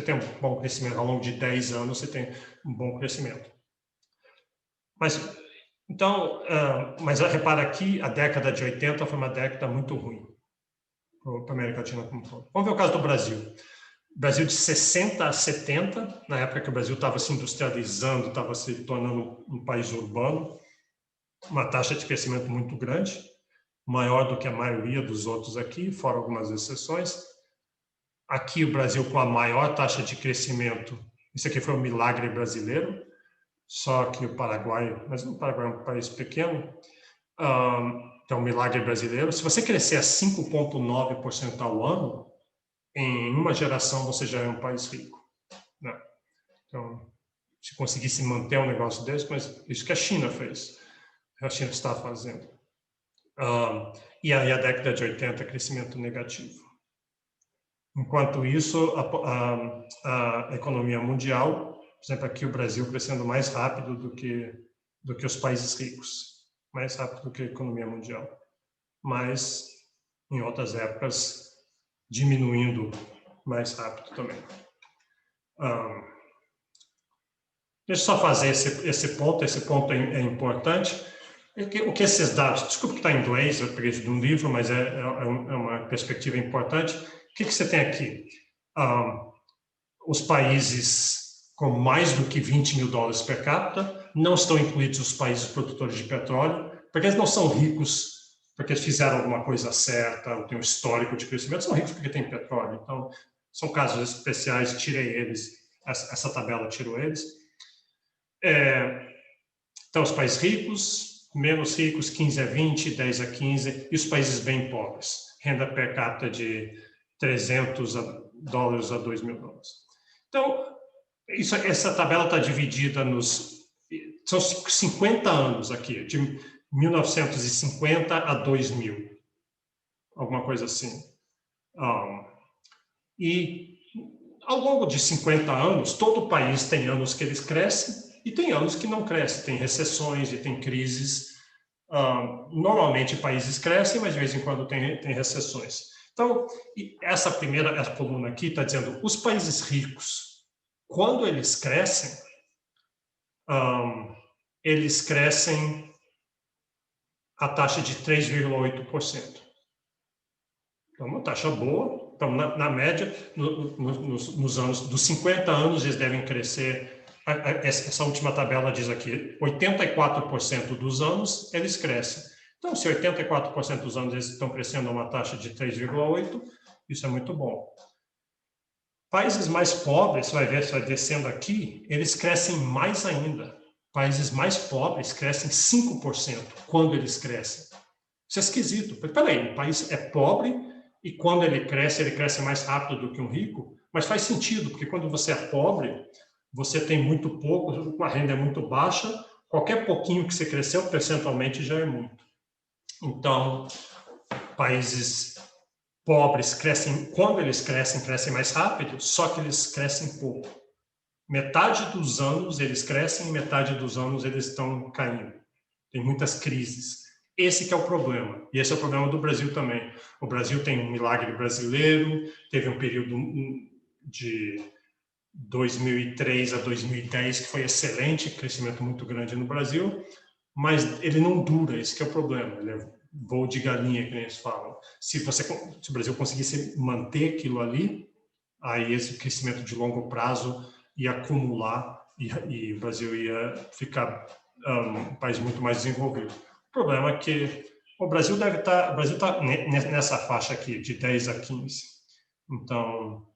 tem um bom crescimento. Ao longo de 10 anos você tem um bom crescimento. Mas repara aqui, a década de 80 foi uma década muito ruim para a América Latina como um todo. Vamos ver o caso do Brasil. Brasil de 60 a 70, na época que o Brasil estava se industrializando, estava se tornando um país urbano, uma taxa de crescimento muito grande, maior do que a maioria dos outros aqui, fora algumas exceções. Aqui o Brasil com a maior taxa de crescimento, isso aqui foi um milagre brasileiro, só que o Paraguai, mas o Paraguai é um país pequeno, então um milagre brasileiro. Se você crescer a 5,9% ao ano, em uma geração você já é um país rico, né? Então, se conseguisse manter um negócio desse, mas isso que a China fez, a China está fazendo. E aí a década de 80, crescimento negativo. Enquanto isso, a economia mundial, por exemplo, aqui o Brasil crescendo mais rápido do que os países ricos, mais rápido do que a economia mundial, mas em outras épocas diminuindo mais rápido também. Deixa eu só fazer esse ponto é importante. O que esses dados, desculpa que está em inglês, eu peguei de um livro, mas é uma perspectiva importante. O que você tem aqui? Os países com mais do que 20 mil dólares per capita, não estão incluídos os países produtores de petróleo, porque eles não são ricos porque eles fizeram alguma coisa certa, ou tem um histórico de crescimento, são ricos porque tem petróleo. Então, são casos especiais, tirei eles, essa tabela tirou eles. Então, os países ricos, menos ricos, 15 a 20, 10 a 15, e os países bem pobres, renda per capita de 300 dólares a 2 mil dólares. Então, essa tabela está dividida são 50 anos aqui, de 1950 a 2000, alguma coisa assim. E ao longo de 50 anos, todo país tem anos que eles crescem e tem anos que não crescem, tem recessões e tem crises. Normalmente países crescem, mas de vez em quando tem recessões. Então, essa coluna aqui está dizendo, os países ricos, quando eles crescem a taxa de 3,8%. Então, uma taxa boa. Então, na média, nos anos dos 50 anos, eles devem crescer. Essa última tabela diz aqui, 84% dos anos, eles crescem. Então, se 84% dos anos eles estão crescendo a uma taxa de 3,8%, isso é muito bom. Países mais pobres, você vai ver, você vai descendo aqui, eles crescem mais ainda. Países mais pobres crescem 5% quando eles crescem. Isso é esquisito. Peraí, o país é pobre e quando ele cresce mais rápido do que um rico, mas faz sentido, porque quando você é pobre, você tem muito pouco, a renda é muito baixa, qualquer pouquinho que você cresceu, percentualmente já é muito. Então, países pobres crescem, quando eles crescem mais rápido, só que eles crescem pouco. Metade dos anos eles crescem e metade dos anos eles estão caindo. Tem muitas crises. Esse que é o problema. E esse é o problema do Brasil também. O Brasil tem um milagre brasileiro, teve um período de 2003 a 2010, que foi excelente, crescimento muito grande no Brasil, mas ele não dura, esse que é o problema. Ele é voo de galinha, que eles falam. Se o Brasil conseguisse manter aquilo ali, aí esse crescimento de longo prazo ia acumular e o Brasil ia ficar um país muito mais desenvolvido. O problema é que o Brasil está nessa faixa aqui, de 10 a 15. Então,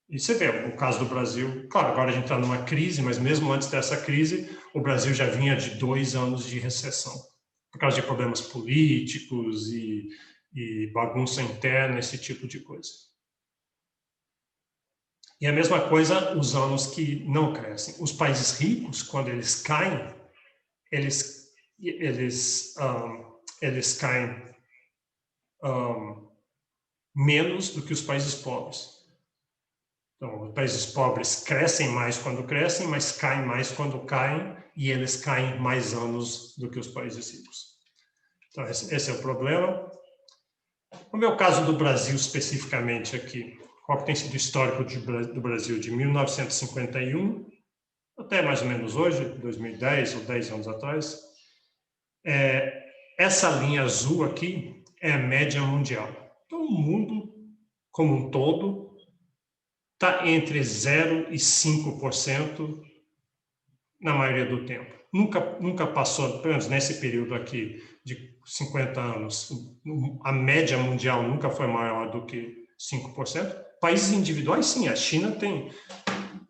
e você vê o caso do Brasil, claro, agora a gente está numa crise, mas mesmo antes dessa crise, o Brasil já vinha de 2 anos de recessão, por causa de problemas políticos e bagunça interna, esse tipo de coisa. E a mesma coisa os anos que não crescem. Os países ricos, quando eles caem, eles caem menos do que os países pobres. Então, os países pobres crescem mais quando crescem, mas caem mais quando caem, e eles caem mais anos do que os países ricos. Então, esse é o problema. No meu caso do Brasil, especificamente aqui, qual que tem sido o histórico do Brasil de 1951 até mais ou menos hoje, 2010 ou 10 anos atrás? Essa linha azul aqui é a média mundial. Então, o mundo como um todo está entre 0% e 5% na maioria do tempo. Nunca passou, pelo menos nesse período aqui de 50 anos, a média mundial nunca foi maior do que 5%. Países individuais, sim, a China tem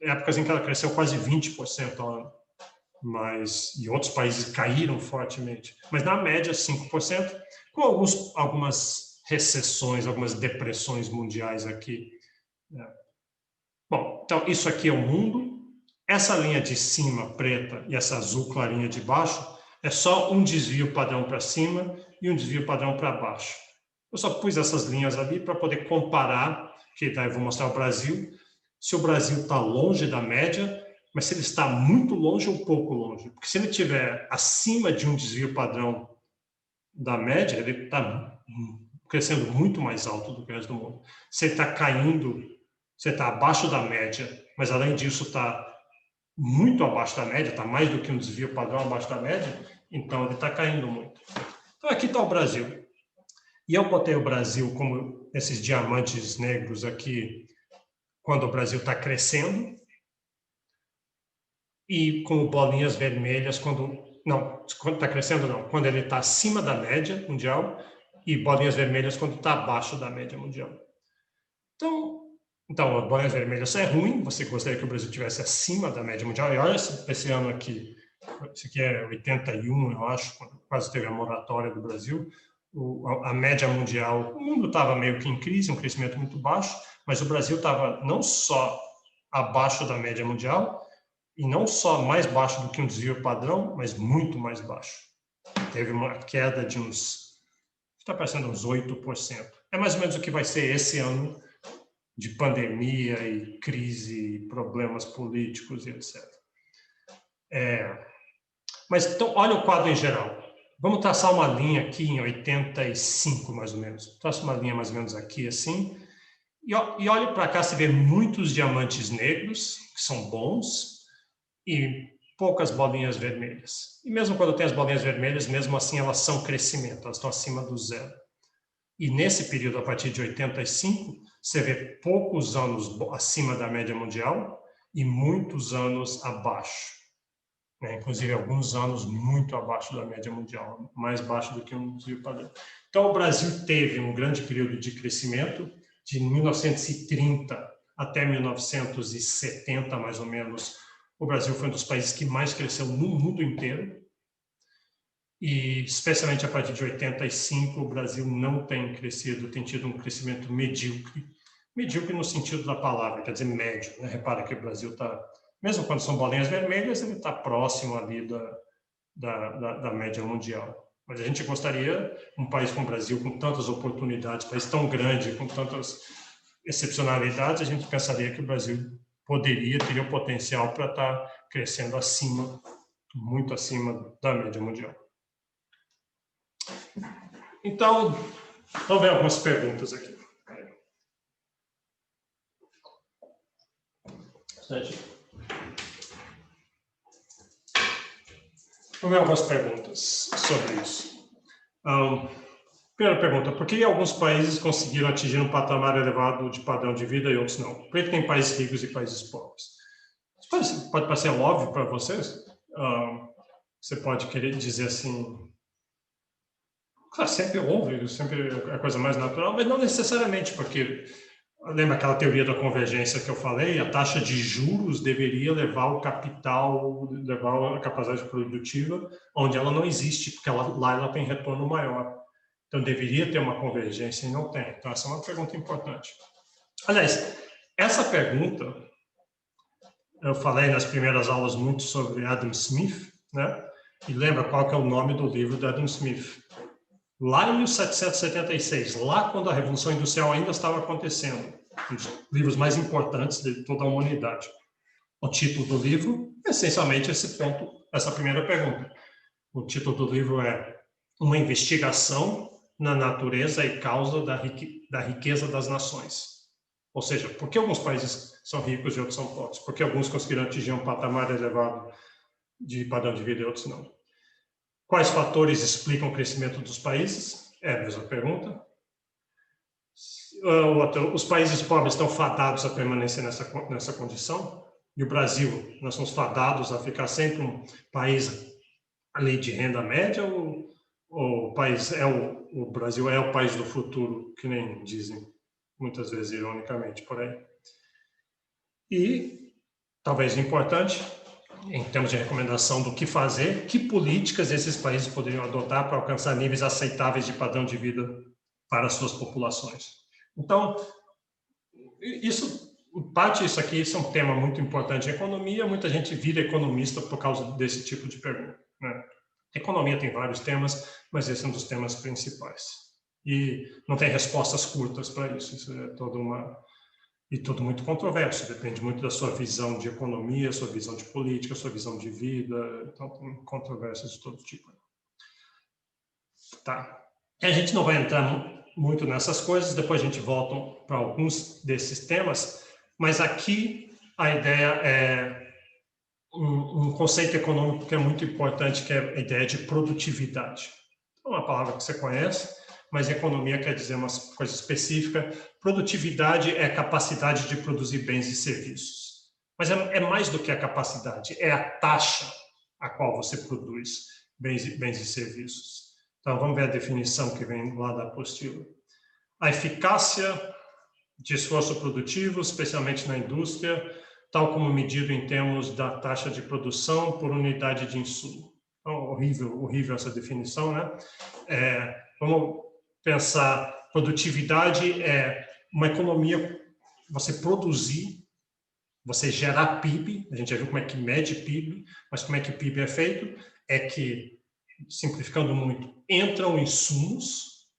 épocas em que ela cresceu quase 20% ao ano, e outros países caíram fortemente. Mas na média, 5%, com algumas recessões, algumas depressões mundiais aqui. Bom, então isso aqui é o mundo. Essa linha de cima, preta, e essa azul clarinha de baixo, é só um desvio padrão para cima e um desvio padrão para baixo. Eu só pus essas linhas ali para poder comparar, que daí eu vou mostrar o Brasil, se o Brasil está longe da média, mas se ele está muito longe ou pouco longe. Porque se ele estiver acima de um desvio padrão da média, ele está crescendo muito mais alto do que o resto do mundo. Se ele está caindo, você está abaixo da média, mas além disso está muito abaixo da média, está mais do que um desvio padrão abaixo da média, então ele está caindo muito. Então aqui está o Brasil. E eu botei o Brasil como esses diamantes negros aqui, quando o Brasil está crescendo, e como bolinhas vermelhas quando está crescendo não, quando ele está acima da média mundial, e bolinhas vermelhas quando está abaixo da média mundial. Então, bolinhas vermelhas é ruim, você gostaria que o Brasil estivesse acima da média mundial, e olha esse ano aqui, esse aqui é 81, eu acho, quando quase teve a moratória do Brasil, a média mundial, o mundo estava meio que em crise, um crescimento muito baixo, mas o Brasil estava não só abaixo da média mundial, e não só mais baixo do que um desvio padrão, mas muito mais baixo. Teve uma queda de está parecendo uns 8%. É mais ou menos o que vai ser esse ano de pandemia e crise, problemas políticos e etc. Mas então, olha o quadro em geral. Vamos traçar uma linha aqui em 85, mais ou menos. Traça uma linha mais ou menos aqui, assim. E olhe para cá, você vê muitos diamantes negros, que são bons, e poucas bolinhas vermelhas. E mesmo quando tem as bolinhas vermelhas, mesmo assim elas são crescimento, elas estão acima do zero. E nesse período, a partir de 85, você vê poucos anos acima da média mundial e muitos anos abaixo. Inclusive, alguns anos muito abaixo da média mundial, mais baixo do que um desvio padrão. Então, o Brasil teve um grande período de crescimento, de 1930 até 1970, mais ou menos. O Brasil foi um dos países que mais cresceu no mundo inteiro. E, especialmente a partir de 85, o Brasil não tem crescido, tem tido um crescimento medíocre. Medíocre no sentido da palavra, quer dizer médio. Repara que o Brasil está, mesmo quando são bolinhas vermelhas, ele está próximo ali da média mundial. Mas a gente gostaria, um país como o Brasil, com tantas oportunidades, um país tão grande, com tantas excepcionalidades, a gente pensaria que o Brasil teria o potencial para estar crescendo acima, muito acima da média mundial. Então, vamos ver algumas perguntas aqui. Vamos ver algumas perguntas sobre isso. Primeira pergunta, por que alguns países conseguiram atingir um patamar elevado de padrão de vida e outros não? Por que tem países ricos e países pobres? Pode parecer óbvio para vocês. Você pode querer dizer assim, claro, sempre houve, sempre é a coisa mais natural, mas não necessariamente, porque lembra aquela teoria da convergência que eu falei? A taxa de juros deveria levar o capital, levar a capacidade produtiva, onde ela não existe, porque lá ela tem retorno maior. Então, deveria ter uma convergência e não tem. Então, essa é uma pergunta importante. Aliás, essa pergunta, eu falei nas primeiras aulas muito sobre Adam Smith, né? E lembra qual que é o nome do livro do Adam Smith? Lá em 1776, lá quando a Revolução Industrial ainda estava acontecendo, um dos livros mais importantes de toda a humanidade. O título do livro é essencialmente esse ponto, essa primeira pergunta. O título do livro é Uma Investigação na Natureza e Causa da Riqueza das Nações. Ou seja, por que alguns países são ricos e outros são pobres? Por que alguns conseguiram atingir um patamar elevado de padrão de vida e outros não? Quais fatores explicam o crescimento dos países? É a mesma pergunta. Os países pobres estão fadados a permanecer nessa condição? E o Brasil, nós somos fadados a ficar sempre um país ali de renda média ou o Brasil é o país do futuro, que nem dizem muitas vezes ironicamente por aí. E, talvez importante, em termos de recomendação do que fazer, que políticas esses países poderiam adotar para alcançar níveis aceitáveis de padrão de vida para suas populações. Então, parte disso aqui, isso é um tema muito importante em economia, muita gente vira economista por causa desse tipo de pergunta, né? Economia tem vários temas, mas esse é um dos temas principais. E não tem respostas curtas para isso. Isso é tudo muito controverso. Depende muito da sua visão de economia, sua visão de política, sua visão de vida. Então, tem controvérsias de todo tipo. Tá. A gente não vai entrar muito nessas coisas, depois a gente volta para alguns desses temas, mas aqui a ideia é um conceito econômico que é muito importante, que é a ideia de produtividade. É uma palavra que você conhece, mas economia quer dizer uma coisa específica. Produtividade é a capacidade de produzir bens e serviços. Mas é mais do que a capacidade, é a taxa a qual você produz bens e serviços. Então, vamos ver a definição que vem lá da apostila. A eficácia de esforço produtivo, especialmente na indústria, tal como medido em termos da taxa de produção por unidade de insumo. Então, horrível essa definição, né? Vamos pensar, produtividade é uma economia, você produzir, você gerar PIB, a gente já viu como é que mede PIB, mas como é que o PIB é feito? É que, simplificando muito, entram insumos,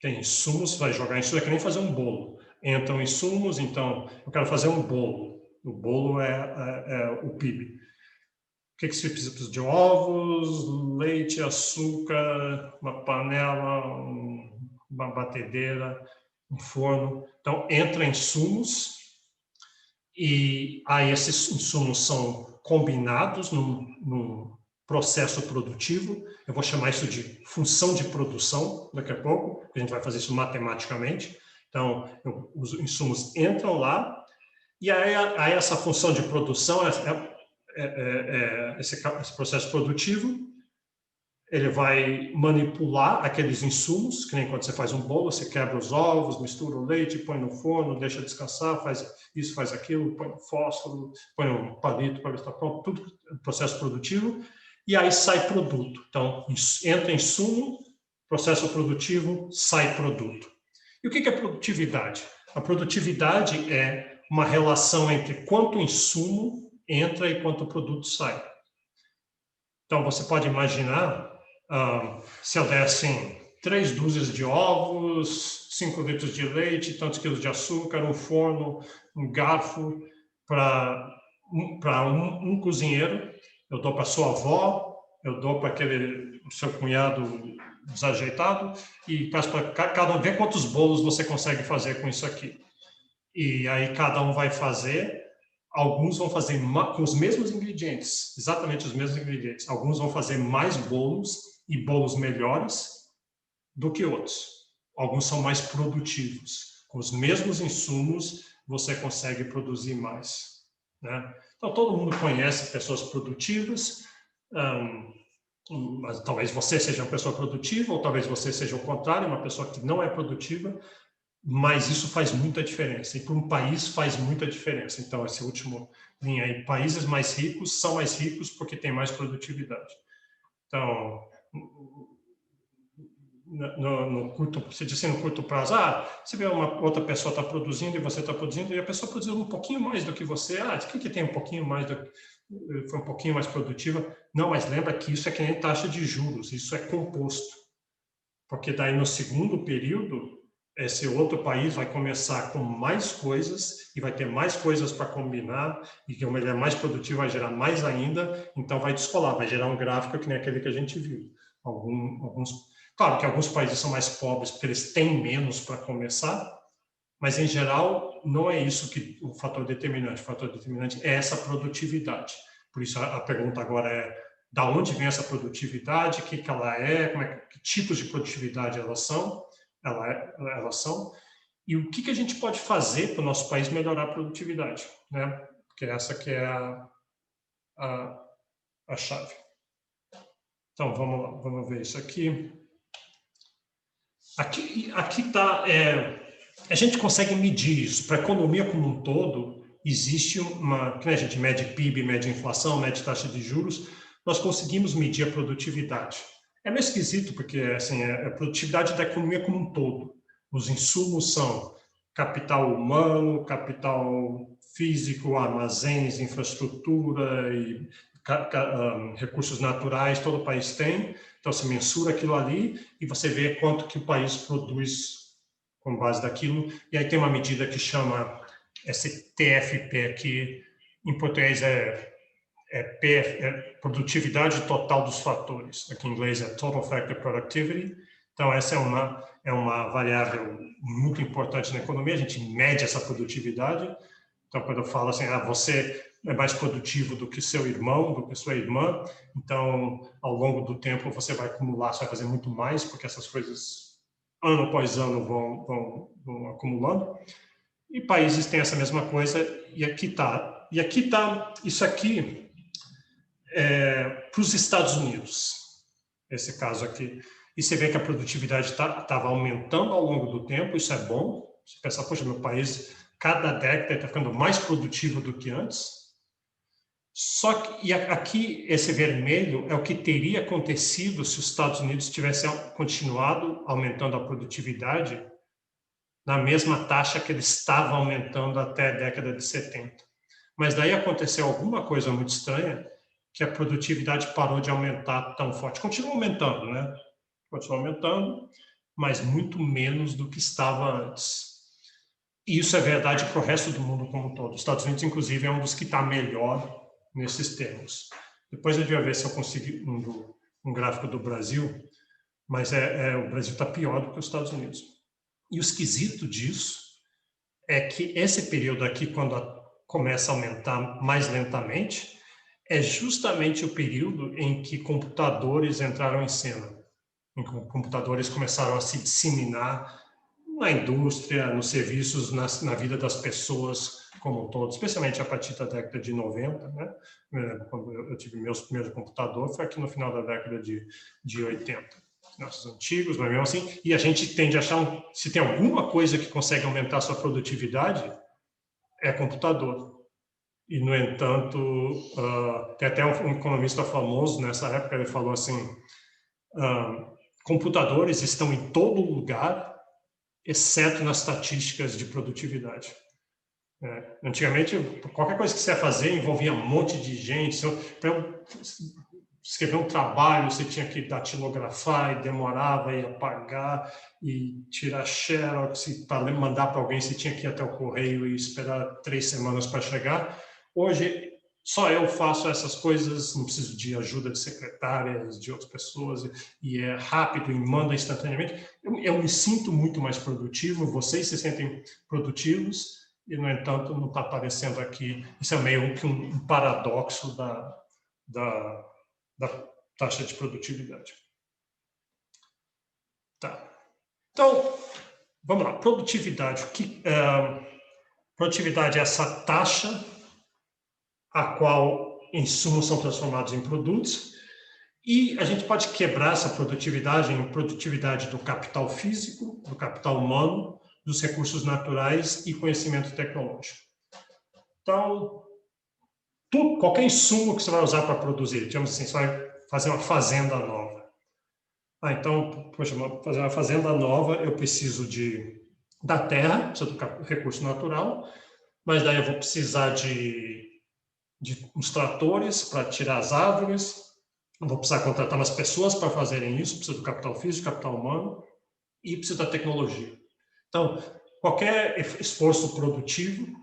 tem insumos, vai jogar insumos, é que nem fazer um bolo. Entram insumos, então, eu quero fazer um bolo. O bolo é o PIB. O que você precisa de ovos, leite, açúcar, uma panela, uma batedeira, um forno. Então, entra insumos e aí esses insumos são combinados num processo produtivo. Eu vou chamar isso de função de produção daqui a pouco, a gente vai fazer isso matematicamente. Então, os insumos entram lá e aí essa função de produção, esse processo produtivo, ele vai manipular aqueles insumos, que nem quando você faz um bolo, você quebra os ovos, mistura o leite, põe no forno, deixa descansar, faz isso, faz aquilo, põe um fósforo, põe um palito para ver se está pronto, tudo processo produtivo, e aí sai produto. Então, entra insumo, processo produtivo, sai produto. E o que é produtividade? A produtividade é uma relação entre quanto insumo entra e quanto produto sai. Então, você pode imaginar, se eu der, assim, 3 dúzias de ovos, 5 litros de leite, tantos quilos de açúcar, um forno, um garfo, para um cozinheiro, eu dou para sua avó, eu dou para aquele seu cunhado desajeitado, e peço para cada um ver quantos bolos você consegue fazer com isso aqui. E aí cada um vai fazer alguns vão fazer com os mesmos ingredientes, exatamente os mesmos ingredientes. Alguns vão fazer mais bolos e bolos melhores do que outros. Alguns são mais produtivos. Com os mesmos insumos, você consegue produzir mais, né? Então, todo mundo conhece pessoas produtivas, mas talvez você seja uma pessoa produtiva, ou talvez você seja o contrário, uma pessoa que não é produtiva, mas isso faz muita diferença. E para um país faz muita diferença. Então, esse último linha aí, países mais ricos são mais ricos porque tem mais produtividade. Então, no curto, você disse no curto prazo, você vê uma outra pessoa está produzindo e você está produzindo, e a pessoa produziu um pouquinho mais do que você, que tem um pouquinho mais, foi um pouquinho mais produtiva. Não, mas lembra que isso é que nem taxa de juros, isso é composto. Porque daí no segundo período, esse outro país vai começar com mais coisas e vai ter mais coisas para combinar, e como ele é mais produtivo, vai gerar mais ainda, então vai descolar, vai gerar um gráfico que nem aquele que a gente viu. Claro que alguns países são mais pobres porque eles têm menos para começar, mas em geral não é isso que o fator determinante. O fator determinante é essa produtividade. Por isso a pergunta agora é: da onde vem essa produtividade? O que ela é? Que tipos de produtividade elas são? E o que a gente pode fazer para o nosso país melhorar a produtividade, né? Porque essa que é a chave. Então vamos lá, vamos ver isso aqui. Aqui está, a gente consegue medir isso. Para a economia como um todo, existe que a gente mede PIB, mede inflação, mede taxa de juros, nós conseguimos medir a produtividade. É meio esquisito, porque assim, é a produtividade da economia como um todo. Os insumos são capital humano, capital físico, armazéns, infraestrutura e recursos naturais, todo o país tem. Então, você mensura aquilo ali e você vê quanto que o país produz com base daquilo. E aí tem uma medida que chama esse TFP, que em português é produtividade total dos fatores. Aqui em inglês é Total Factor Productivity. Então, essa é uma variável muito importante na economia. A gente mede essa produtividade. Então, quando eu falo assim, você é mais produtivo do que seu irmão, do que sua irmã, então, ao longo do tempo, você vai acumular, você vai fazer muito mais, porque essas coisas, ano após ano, vão acumulando. E países têm essa mesma coisa, e aqui está. E aqui está, isso aqui para os Estados Unidos, esse caso aqui. E você vê que a produtividade estava aumentando ao longo do tempo, isso é bom. Você pensa, poxa, meu país, cada década está ficando mais produtivo do que antes. Só que, e aqui, esse vermelho é o que teria acontecido se os Estados Unidos tivessem continuado aumentando a produtividade na mesma taxa que eles estavam aumentando até a década de 70. Mas daí aconteceu alguma coisa muito estranha, que a produtividade parou de aumentar tão forte. Continua aumentando, né? Continua aumentando, mas muito menos do que estava antes. E isso é verdade para o resto do mundo como um todo. Os Estados Unidos, inclusive, é um dos que está melhor nesses termos. Depois eu vou ver se eu consigo um gráfico do Brasil, mas o Brasil está pior do que os Estados Unidos. E o esquisito disso é que esse período aqui, quando começa a aumentar mais lentamente, é justamente o período em que computadores entraram em cena, em que computadores começaram a se disseminar na indústria, nos serviços, na vida das pessoas como um todo, especialmente a partir da década de 90, né? Quando eu tive meus primeiros computadores, foi aqui no final da década de 80. Nossos antigos, mas mesmo assim, e a gente tende a achar, se tem alguma coisa que consegue aumentar a sua produtividade, é computador. E, no entanto, tem até um economista famoso nessa época, ele falou assim, computadores estão em todo lugar, exceto nas estatísticas de produtividade. Antigamente, qualquer coisa que você ia fazer envolvia um monte de gente. Para escrever um trabalho, você tinha que datilografar e demorava e apagar e tirar xerox para mandar para alguém, você tinha que ir até o correio e esperar 3 semanas para chegar. Hoje, só eu faço essas coisas, não preciso de ajuda de secretárias, de outras pessoas, e é rápido e manda instantaneamente. Eu me sinto muito mais produtivo, vocês se sentem produtivos, e, no entanto, não está aparecendo aqui. Isso é meio que um paradoxo da taxa de produtividade. Tá. Então, vamos lá. Produtividade. Produtividade é essa taxa a qual insumos são transformados em produtos, e a gente pode quebrar essa produtividade em produtividade do capital físico, do capital humano, dos recursos naturais e conhecimento tecnológico. Então, qualquer insumo que você vai usar para produzir, digamos assim, você vai fazer uma fazenda nova. Então, poxa, fazer uma fazenda nova, eu preciso da terra, preciso do recurso natural, mas daí eu vou precisar de uns tratores para tirar as árvores, eu vou precisar contratar umas pessoas para fazerem isso, preciso do capital físico, capital humano, e preciso da tecnologia. Então, qualquer esforço produtivo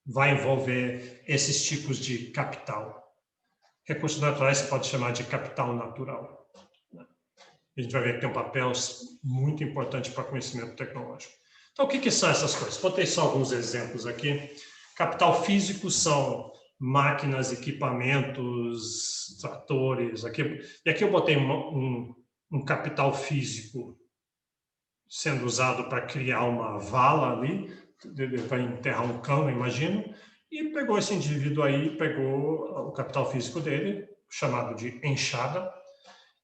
vai envolver esses tipos de capital. Recursos naturais você pode chamar de capital natural. A gente vai ver que tem um papel muito importante para conhecimento tecnológico. Então, o que são essas coisas? Botei só alguns exemplos aqui. Capital físico são máquinas, equipamentos, tratores. E aqui eu botei um capital físico sendo usado para criar uma vala ali, para enterrar um cano, imagino, e pegou esse indivíduo aí, pegou o capital físico dele, chamado de enxada,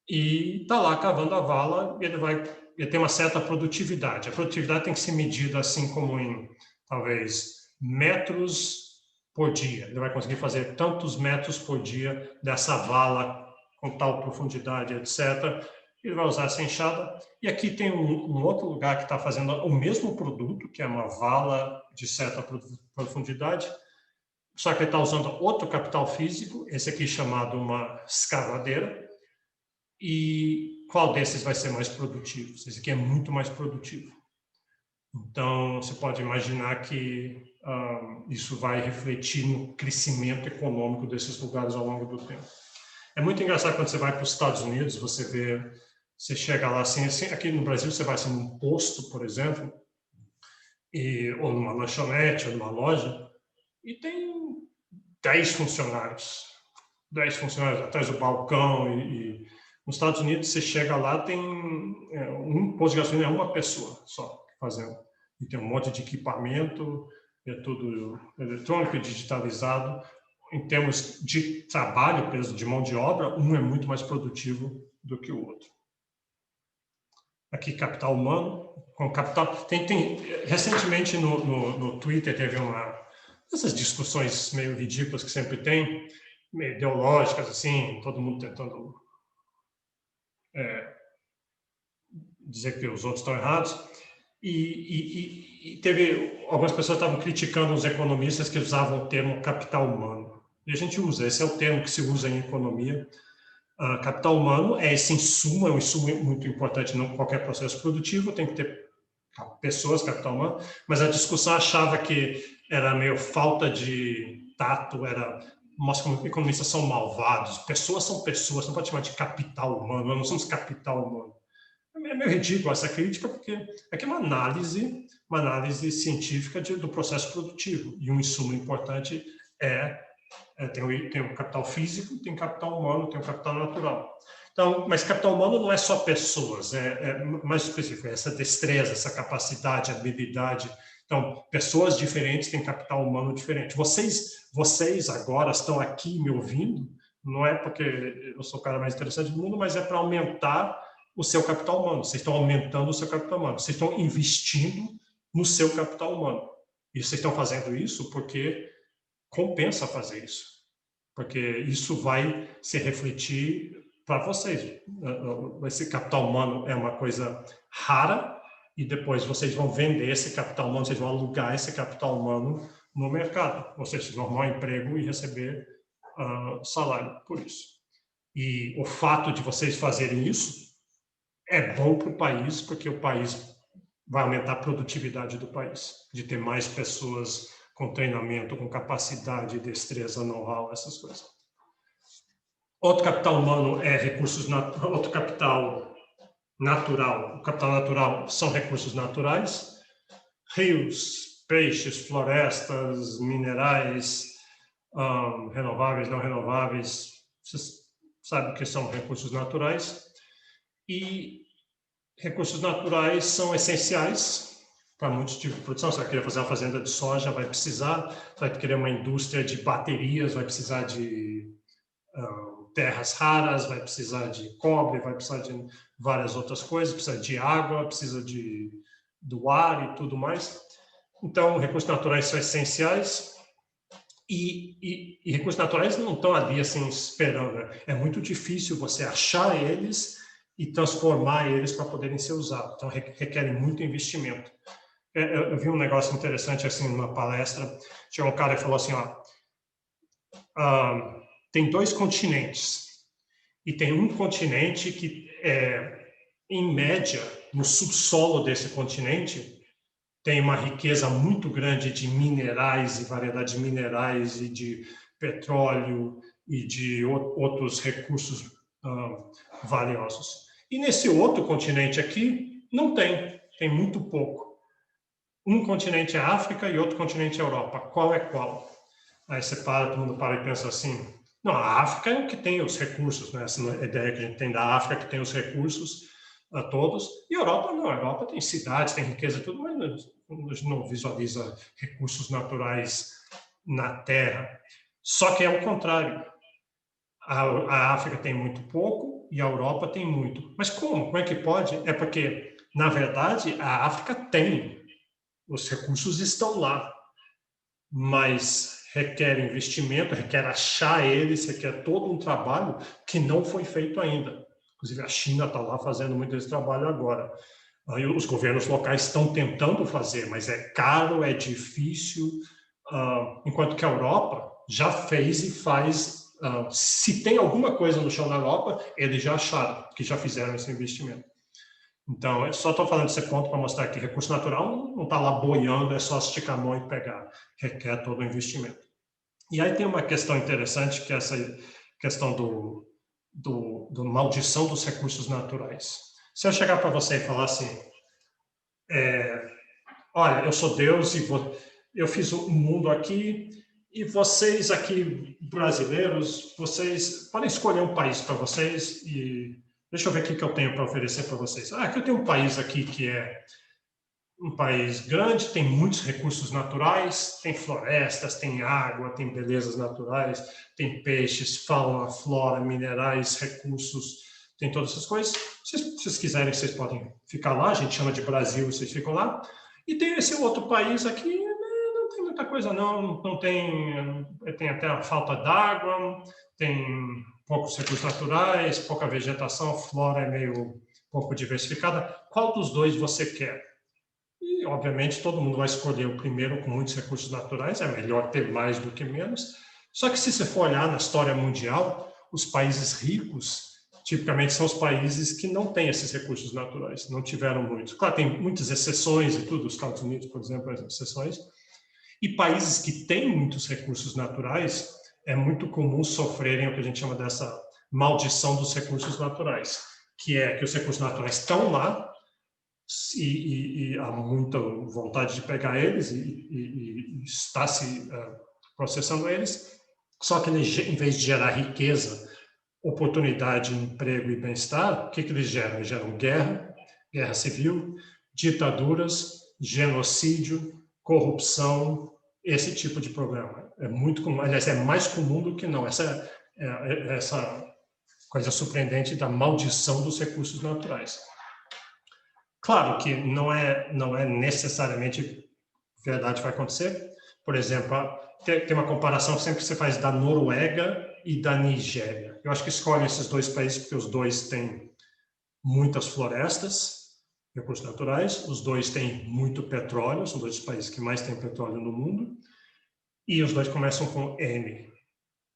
e está lá cavando a vala, e ele tem uma certa produtividade. A produtividade tem que ser medida assim como em, talvez, metros por dia. Ele vai conseguir fazer tantos metros por dia dessa vala com tal profundidade, etc. Ele vai usar essa enxada. E aqui tem um outro lugar que está fazendo o mesmo produto, que é uma vala de certa profundidade, só que ele está usando outro capital físico, esse aqui chamado uma escavadeira. E qual desses vai ser mais produtivo? Esse aqui é muito mais produtivo. Então, você pode imaginar que isso vai refletir no crescimento econômico desses lugares ao longo do tempo. É muito engraçado quando você vai para os Estados Unidos, você chega lá assim, aqui no Brasil você vai assim, num posto, por exemplo, ou numa lanchonete, ou numa loja, e tem 10 funcionários atrás do balcão, e nos Estados Unidos você chega lá, tem um posto de gasolina, é uma pessoa só fazendo. E tem um monte de equipamento, é tudo eletrônico e digitalizado. Em termos de trabalho, peso de mão de obra, um é muito mais produtivo do que o outro. Aqui, capital humano, com capital... Recentemente, no Twitter, teve essas discussões meio ridículas que sempre tem, meio ideológicas, assim, todo mundo tentando dizer que os outros estão errados. E teve algumas pessoas que estavam criticando os economistas que usavam o termo capital humano. E a gente usa, esse é o termo que se usa em economia. Capital humano é esse insumo, é um insumo muito importante em qualquer processo produtivo, tem que ter pessoas, capital humano, mas a discussão achava que era meio falta de tato, mostra como economistas são malvados, pessoas são pessoas, não pode chamar de capital humano, nós não somos capital humano. É meio ridículo essa crítica, porque aqui é uma análise científica do processo produtivo, e um insumo importante tem o capital físico, tem o capital humano, tem o capital natural. Então, mas capital humano não é só pessoas, é mais específico, é essa destreza, essa capacidade, habilidade. Então, pessoas diferentes têm capital humano diferente. Vocês agora estão aqui me ouvindo, não é porque eu sou o cara mais interessante do mundo, mas é para aumentar o seu capital humano. Vocês estão aumentando o seu capital humano. Vocês estão investindo no seu capital humano. E vocês estão fazendo isso porque compensa fazer isso. Porque isso vai se refletir para vocês. Esse capital humano é uma coisa rara e depois vocês vão vender esse capital humano, vocês vão alugar esse capital humano no mercado. Ou seja, vocês vão arrumar um emprego e receber salário por isso. E o fato de vocês fazerem isso é bom para o país, porque o país vai aumentar a produtividade do país, de ter mais pessoas com treinamento, com capacidade, destreza, know-how, essas coisas. Outro capital humano é outro capital natural. O capital natural são recursos naturais, rios, peixes, florestas, minerais, renováveis, não renováveis, vocês sabem que são recursos naturais, e recursos naturais são essenciais para muitos tipos de produção. Você vai querer fazer uma fazenda de soja, vai precisar, vai querer uma indústria de baterias, vai precisar de terras raras, vai precisar de cobre, vai precisar de várias outras coisas, precisa de água, precisa do ar e tudo mais. Então, recursos naturais são essenciais e recursos naturais não estão ali assim esperando. É muito difícil você achar eles e transformar eles para poderem ser usados. Então, requerem muito investimento. Eu vi um negócio interessante assim numa palestra. Chegou um cara e falou assim, tem 2 continentes e tem um continente que, em média, no subsolo desse continente, tem uma riqueza muito grande de minerais e variedade de minerais e de petróleo e de outros recursos valiosos. E nesse outro continente aqui, não tem muito pouco. Um continente é a África e outro continente é a Europa. Qual é qual? Aí você para, todo mundo para e pensa assim, não, a África é o que tem os recursos, né? Essa ideia que a gente tem da África, que tem os recursos todos, e a Europa não, a Europa tem cidades, tem riqueza e tudo, mas a gente não visualiza recursos naturais na Terra. Só que é o contrário. A África tem muito pouco e a Europa tem muito. Mas como? Como é que pode? É porque, na verdade, a África tem. Os recursos estão lá, mas requer investimento, requer achar eles, requer todo um trabalho que não foi feito ainda. Inclusive, a China está lá fazendo muito esse trabalho agora. Aí os governos locais estão tentando fazer, mas é caro, é difícil, enquanto que a Europa já fez e faz. Se tem alguma coisa no chão na Europa, eles já acharam, que já fizeram esse investimento. Então, eu só estou falando desse ponto para mostrar que recurso natural não está lá boiando, é só esticar a mão e pegar. Requer todo o investimento. E aí tem uma questão interessante, que é essa questão do maldição dos recursos naturais. Se eu chegar para você e falar assim, olha, eu sou Deus e eu fiz o mundo aqui e vocês aqui, brasileiros, vocês podem escolher um país para vocês e deixa eu ver o que eu tenho para oferecer para vocês. Aqui eu tenho um país aqui que é um país grande, tem muitos recursos naturais, tem florestas, tem água, tem belezas naturais, tem peixes, fauna, flora, minerais, recursos, tem todas essas coisas. Se vocês quiserem, vocês podem ficar lá, a gente chama de Brasil, vocês ficam lá. E tem esse outro país aqui, não tem muita coisa não tem até a falta d'água, tem poucos recursos naturais, pouca vegetação, a flora é meio pouco diversificada. Qual dos dois você quer? E, obviamente, todo mundo vai escolher o primeiro com muitos recursos naturais, é melhor ter mais do que menos. Só que se você for olhar na história mundial, os países ricos, tipicamente, são os países que não têm esses recursos naturais, não tiveram muitos. Claro, tem muitas exceções e tudo, os Estados Unidos, por exemplo, as exceções. E países que têm muitos recursos naturais, é muito comum sofrerem o que a gente chama dessa maldição dos recursos naturais, que é que os recursos naturais estão lá, e há muita vontade de pegar eles e está se processando eles, só que eles, em vez de gerar riqueza, oportunidade, emprego e bem-estar, o que eles geram? Eles geram guerra civil, ditaduras, genocídio, corrupção, esse tipo de problema. É muito comum, aliás, é mais comum do que não. Essa coisa surpreendente da maldição dos recursos naturais. Claro que não é necessariamente verdade que vai acontecer. Por exemplo, tem uma comparação que sempre se faz da Noruega e da Nigéria. Eu acho que escolhem esses dois países porque os dois têm muitas florestas, recursos naturais, os dois têm muito petróleo, são dois países que mais têm petróleo no mundo, e os dois começam com N.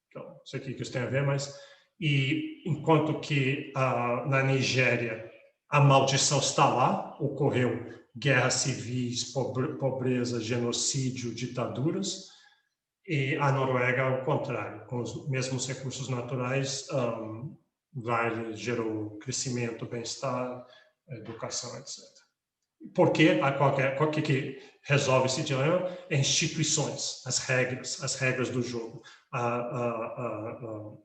Então, não sei o que isso tem a ver, mas... E enquanto que na Nigéria a maldição está lá, ocorreu guerras civis, pobreza, genocídio, ditaduras, e a Noruega, ao contrário, com os mesmos recursos naturais, gerou crescimento, bem-estar, educação, etc. Por quê? Qual que resolve esse dilema? É instituições, as regras do jogo. A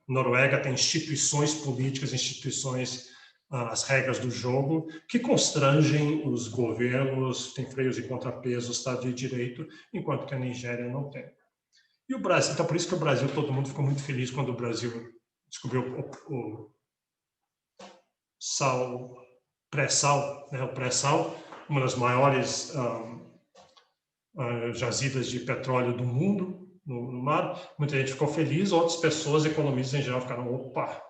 Noruega tem instituições políticas, as regras do jogo, que constrangem os governos, tem freios e contrapesos, Estado de Direito, enquanto que a Nigéria não tem. E o Brasil, então por isso que o Brasil, todo mundo ficou muito feliz quando o Brasil descobriu o sal, pré-sal, né, o pré-sal, uma das maiores jazidas de petróleo do mundo, no mar. Muita gente ficou feliz, outras pessoas, economistas em geral, ficaram, opa,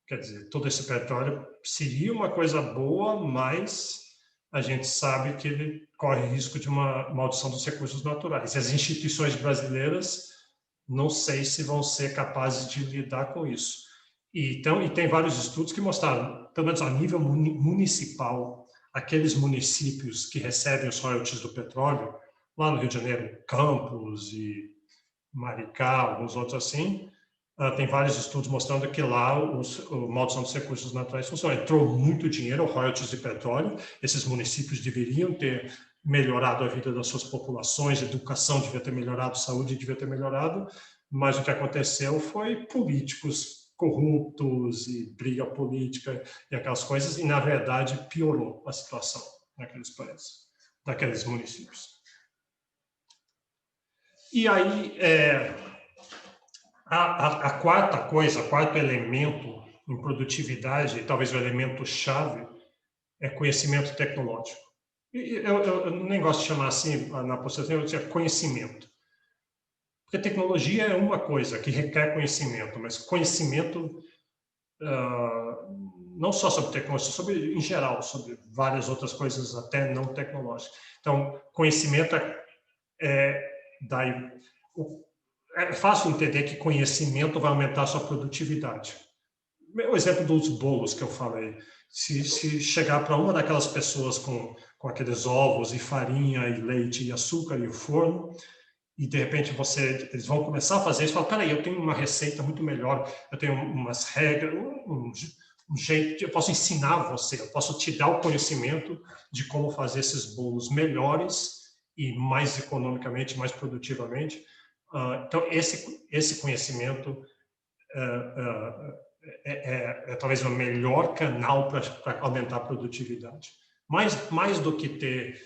quer dizer, todo esse petróleo seria uma coisa boa, mas a gente sabe que ele corre risco de uma maldição dos recursos naturais. E as instituições brasileiras, não sei se vão ser capazes de lidar com isso. E tem vários estudos que mostraram, pelo menos a nível municipal, aqueles municípios que recebem os royalties do petróleo, lá no Rio de Janeiro, Campos e Maricá, alguns outros assim, tem vários estudos mostrando que lá a maldição dos recursos naturais funciona. Entrou muito dinheiro, royalties de petróleo, esses municípios deveriam ter melhorado a vida das suas populações, educação devia ter melhorado, saúde devia ter melhorado, mas o que aconteceu foi políticos corruptos e briga política e aquelas coisas, e na verdade piorou a situação naqueles países, daqueles municípios. E aí, a quarta coisa, quarto elemento em produtividade, talvez o elemento chave, é conhecimento tecnológico. Eu nem gosto de chamar assim na aposentadoria, eu diria conhecimento. Porque tecnologia é uma coisa que requer conhecimento, mas conhecimento não só sobre tecnologia, sobre em geral, sobre várias outras coisas até não tecnológicas. Então, conhecimento é fácil entender que conhecimento vai aumentar a sua produtividade. O exemplo dos bolos que eu falei. Se chegar para uma daquelas pessoas com aqueles ovos e farinha e leite e açúcar e o forno, e de repente eles vão começar a fazer isso, falam, peraí, eu tenho uma receita muito melhor, eu tenho umas regras, um jeito, eu posso ensinar você, eu posso te dar o conhecimento de como fazer esses bolos melhores e mais economicamente, mais produtivamente. Então, esse conhecimento é talvez o melhor canal para aumentar a produtividade. Mais do que ter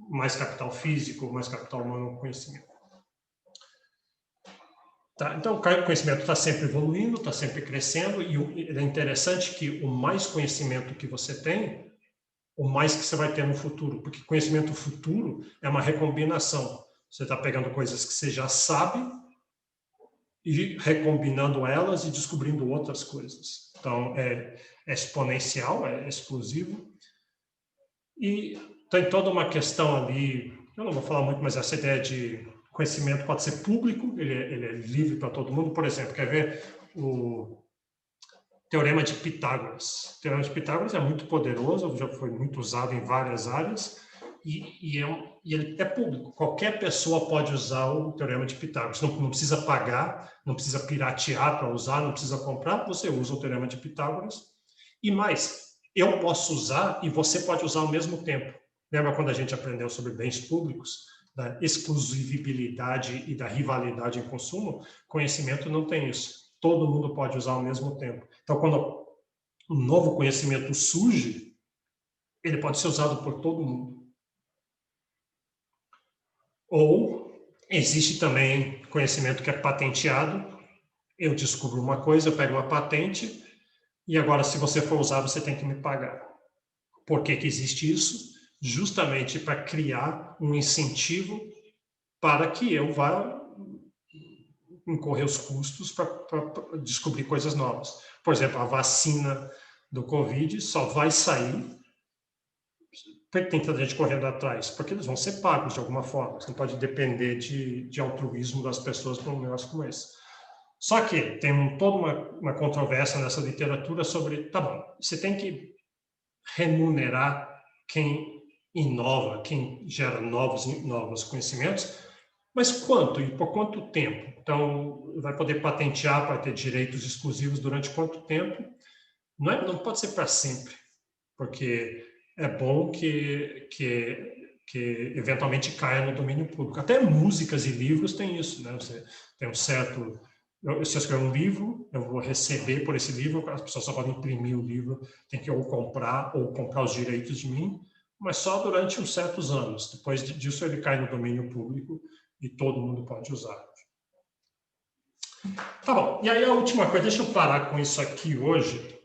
mais capital físico, mais capital humano, conhecimento. Tá, então, o conhecimento está sempre evoluindo, está sempre crescendo, e é interessante que o mais conhecimento que você tem, o mais que você vai ter no futuro, porque conhecimento futuro é uma recombinação. Você está pegando coisas que você já sabe e recombinando elas e descobrindo outras coisas. Então, é exponencial, é explosivo. E tem toda uma questão ali, eu não vou falar muito, mas essa ideia de conhecimento pode ser público, ele é livre para todo mundo. Por exemplo, quer ver o Teorema de Pitágoras? O Teorema de Pitágoras é muito poderoso, já foi muito usado em várias áreas, e ele é público. Qualquer pessoa pode usar o Teorema de Pitágoras. Não precisa pagar, não precisa piratear para usar, não precisa comprar, você usa o Teorema de Pitágoras. E mais, eu posso usar e você pode usar ao mesmo tempo. Lembra quando a gente aprendeu sobre bens públicos, da exclusividade e da rivalidade em consumo? Conhecimento não tem isso. Todo mundo pode usar ao mesmo tempo. Então, quando um novo conhecimento surge, ele pode ser usado por todo mundo. Ou existe também conhecimento que é patenteado. Eu descubro uma coisa, eu pego uma patente, e agora, se você for usar, você tem que me pagar. Por que existe isso? Justamente para criar um incentivo para que eu vá incorrer os custos para descobrir coisas novas. Por exemplo, a vacina do Covid só vai sair. Por que tem tanta gente correndo atrás? Porque eles vão ser pagos de alguma forma. Você não pode depender de altruísmo das pessoas para um negócio como esse. Só que tem toda uma controvérsia nessa literatura sobre, tá bom, você tem que remunerar quem inova, quem gera novos conhecimentos, mas quanto e por quanto tempo? Então, vai poder patentear, vai ter direitos exclusivos durante quanto tempo? Não pode ser para sempre, porque é bom que eventualmente caia no domínio público. Até músicas e livros têm isso, né? Você tem um certo... Se eu escrever um livro, eu vou receber por esse livro, as pessoas só podem imprimir o livro, tem que ou comprar os direitos de mim, mas só durante uns certos anos. Depois disso, ele cai no domínio público e todo mundo pode usar. Tá bom. E aí a última coisa, deixa eu parar com isso aqui hoje.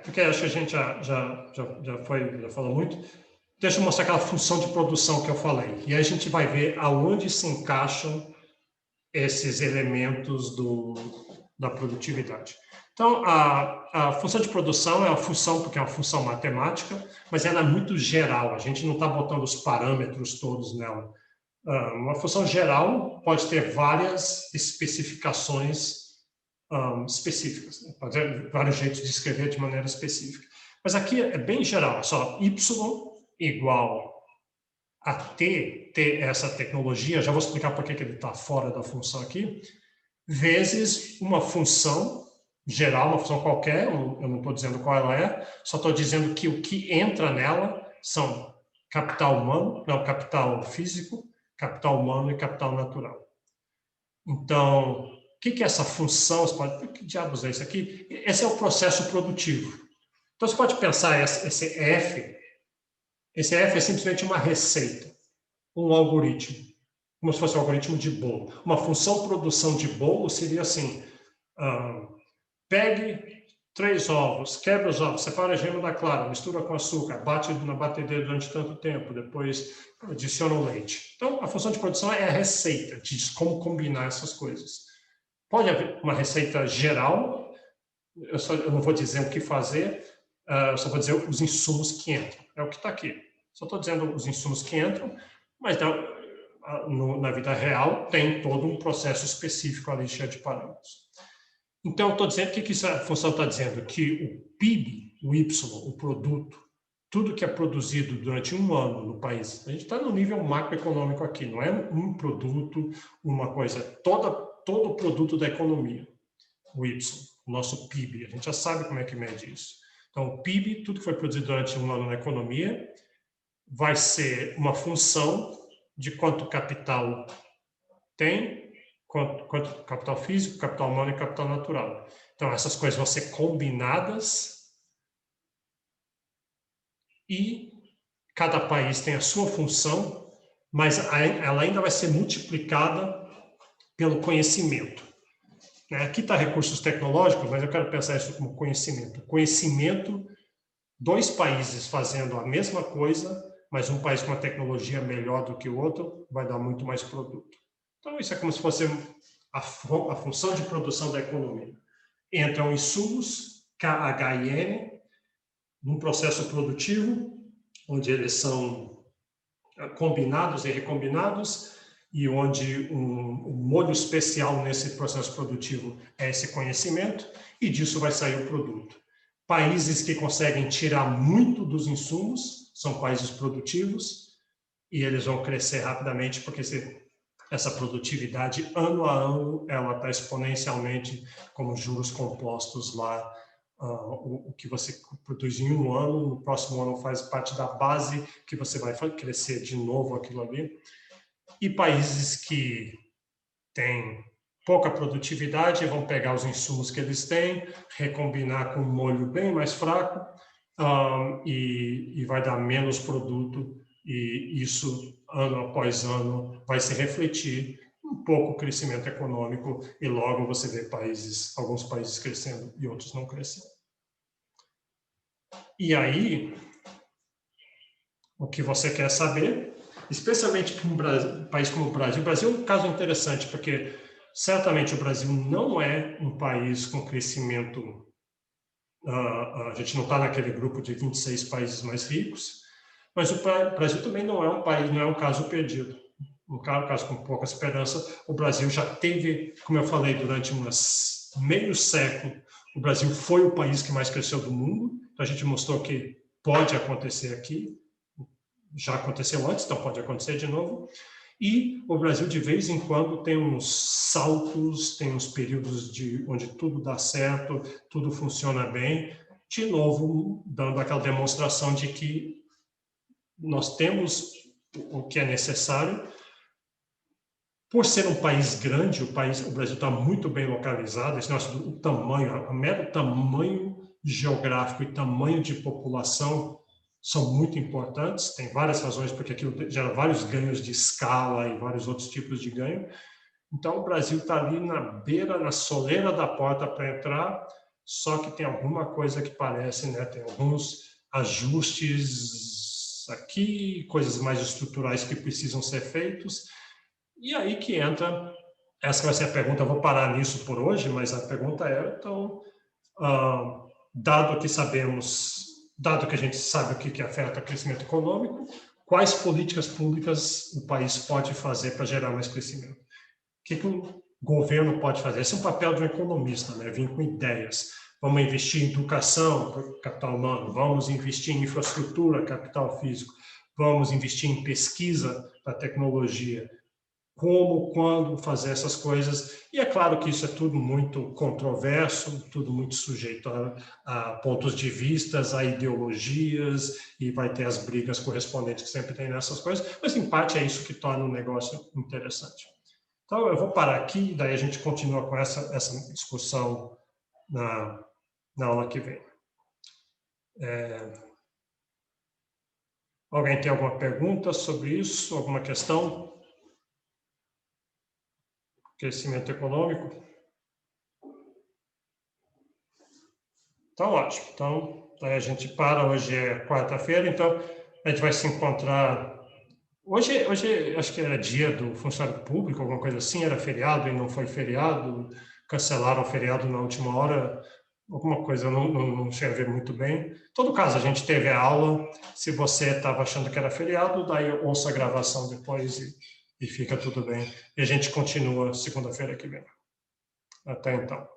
Porque acho que a gente já falou muito. Deixa eu mostrar aquela função de produção que eu falei. E aí a gente vai ver aonde se encaixam esses elementos da produtividade. Então, a função de produção é uma função, porque é uma função matemática, mas ela é muito geral. A gente não está botando os parâmetros todos nela. Uma função geral pode ter várias especificações específicas, né? Pode ter vários jeitos de escrever de maneira específica. Mas aqui é bem geral, é só y igual a t, essa tecnologia, já vou explicar por que ele está fora da função aqui, vezes uma função geral, uma função qualquer, eu não estou dizendo qual ela é, só estou dizendo que o que entra nela são capital humano, não, capital físico, capital humano e capital natural. Então, o que é essa função? Você pode, que diabos é isso aqui? Esse é o processo produtivo. Então, você pode pensar esse F é simplesmente uma receita, um algoritmo, como se fosse um algoritmo de bolo. Uma função produção de bolo seria assim, pegue 3 ovos, quebra os ovos, separa a gema da clara, mistura com açúcar, bate na batedeira durante tanto tempo, depois adiciona o leite. Então, a função de produção é a receita, de como combinar essas coisas. Pode haver uma receita geral, eu não vou dizer o que fazer, eu só vou dizer os insumos que entram. É o que está aqui. Só estou dizendo os insumos que entram, mas na vida real tem todo um processo específico ali cheio de parâmetros. Então, eu estou dizendo, o que essa função está dizendo? Que o PIB, o Y, o produto, tudo que é produzido durante um ano no país, a gente está no nível macroeconômico aqui, não é um produto, uma coisa, todo o produto da economia, o Y, o nosso PIB, a gente já sabe como é que mede isso. Então, o PIB, tudo que foi produzido durante um ano na economia, vai ser uma função de quanto capital tem, quanto capital físico, capital humano e capital natural. Então, essas coisas vão ser combinadas e cada país tem a sua função, mas ela ainda vai ser multiplicada pelo conhecimento. Aqui está recursos tecnológicos, mas eu quero pensar isso como conhecimento. Conhecimento, 2 países fazendo a mesma coisa, mas um país com uma tecnologia melhor do que o outro, vai dar muito mais produto. Então, isso é como se fosse a função de produção da economia. Entram insumos, K, H e N, num processo produtivo, onde eles são combinados e recombinados, e onde um molho especial nesse processo produtivo é esse conhecimento, e disso vai sair o produto. Países que conseguem tirar muito dos insumos são países produtivos, e eles vão crescer rapidamente, porque essa produtividade, ano a ano, ela está exponencialmente, como juros compostos lá, o que você produz em um ano, no próximo ano faz parte da base que você vai crescer de novo aquilo ali. E países que têm pouca produtividade vão pegar os insumos que eles têm, recombinar com um molho bem mais fraco, e vai dar menos produto, e isso, ano após ano, vai se refletir um pouco o crescimento econômico, e logo você vê alguns países crescendo e outros não crescendo. E aí, o que você quer saber, especialmente para um país como o Brasil. O Brasil é um caso interessante, porque certamente o Brasil não é um país com crescimento, a gente não está naquele grupo de 26 países mais ricos, mas o Brasil também não é um país, não é um caso perdido. Um caso com pouca esperança. O Brasil já teve, como eu falei, durante meio século, o Brasil foi o país que mais cresceu do mundo. Então, a gente mostrou que pode acontecer aqui. Já aconteceu antes, então pode acontecer de novo. E o Brasil, de vez em quando, tem uns saltos, tem uns períodos onde tudo dá certo, tudo funciona bem, de novo, dando aquela demonstração de que nós temos o que é necessário. Por ser um país grande, o Brasil está muito bem localizado, esse nosso o tamanho, o mero tamanho geográfico e tamanho de população são muito importantes. Tem várias razões porque aquilo gera vários ganhos de escala e vários outros tipos de ganho. Então, o Brasil está ali na beira, na soleira da porta para entrar, só que tem alguma coisa que parece, né? Tem alguns ajustes aqui, coisas mais estruturais que precisam ser feitos. E aí que entra, essa vai ser a pergunta, eu vou parar nisso por hoje, mas a pergunta é, então, dado que a gente sabe o que afeta o crescimento econômico, quais políticas públicas o país pode fazer para gerar mais crescimento? O que o governo pode fazer? Esse é um papel de um economista, né? Vir com ideias. Vamos investir em educação, capital humano, vamos investir em infraestrutura, capital físico, vamos investir em pesquisa para tecnologia, como, quando fazer essas coisas. E é claro que isso é tudo muito controverso, tudo muito sujeito a pontos de vistas, a ideologias, e vai ter as brigas correspondentes que sempre tem nessas coisas, mas em parte é isso que torna o negócio interessante. Então eu vou parar aqui, daí a gente continua com essa discussão na aula que vem. Alguém tem alguma pergunta sobre isso? Alguma questão? Crescimento econômico? Então, ótimo. Então, a gente para, hoje é quarta-feira, então a gente vai se encontrar... Hoje acho que era dia do funcionário público, alguma coisa assim, era feriado e não foi feriado, cancelaram o feriado na última hora, alguma coisa, eu não cheguei a ver muito bem. Em todo caso, a gente teve a aula, se você estava achando que era feriado, daí ouça a gravação depois e fica tudo bem. E a gente continua segunda-feira que vem. Até então.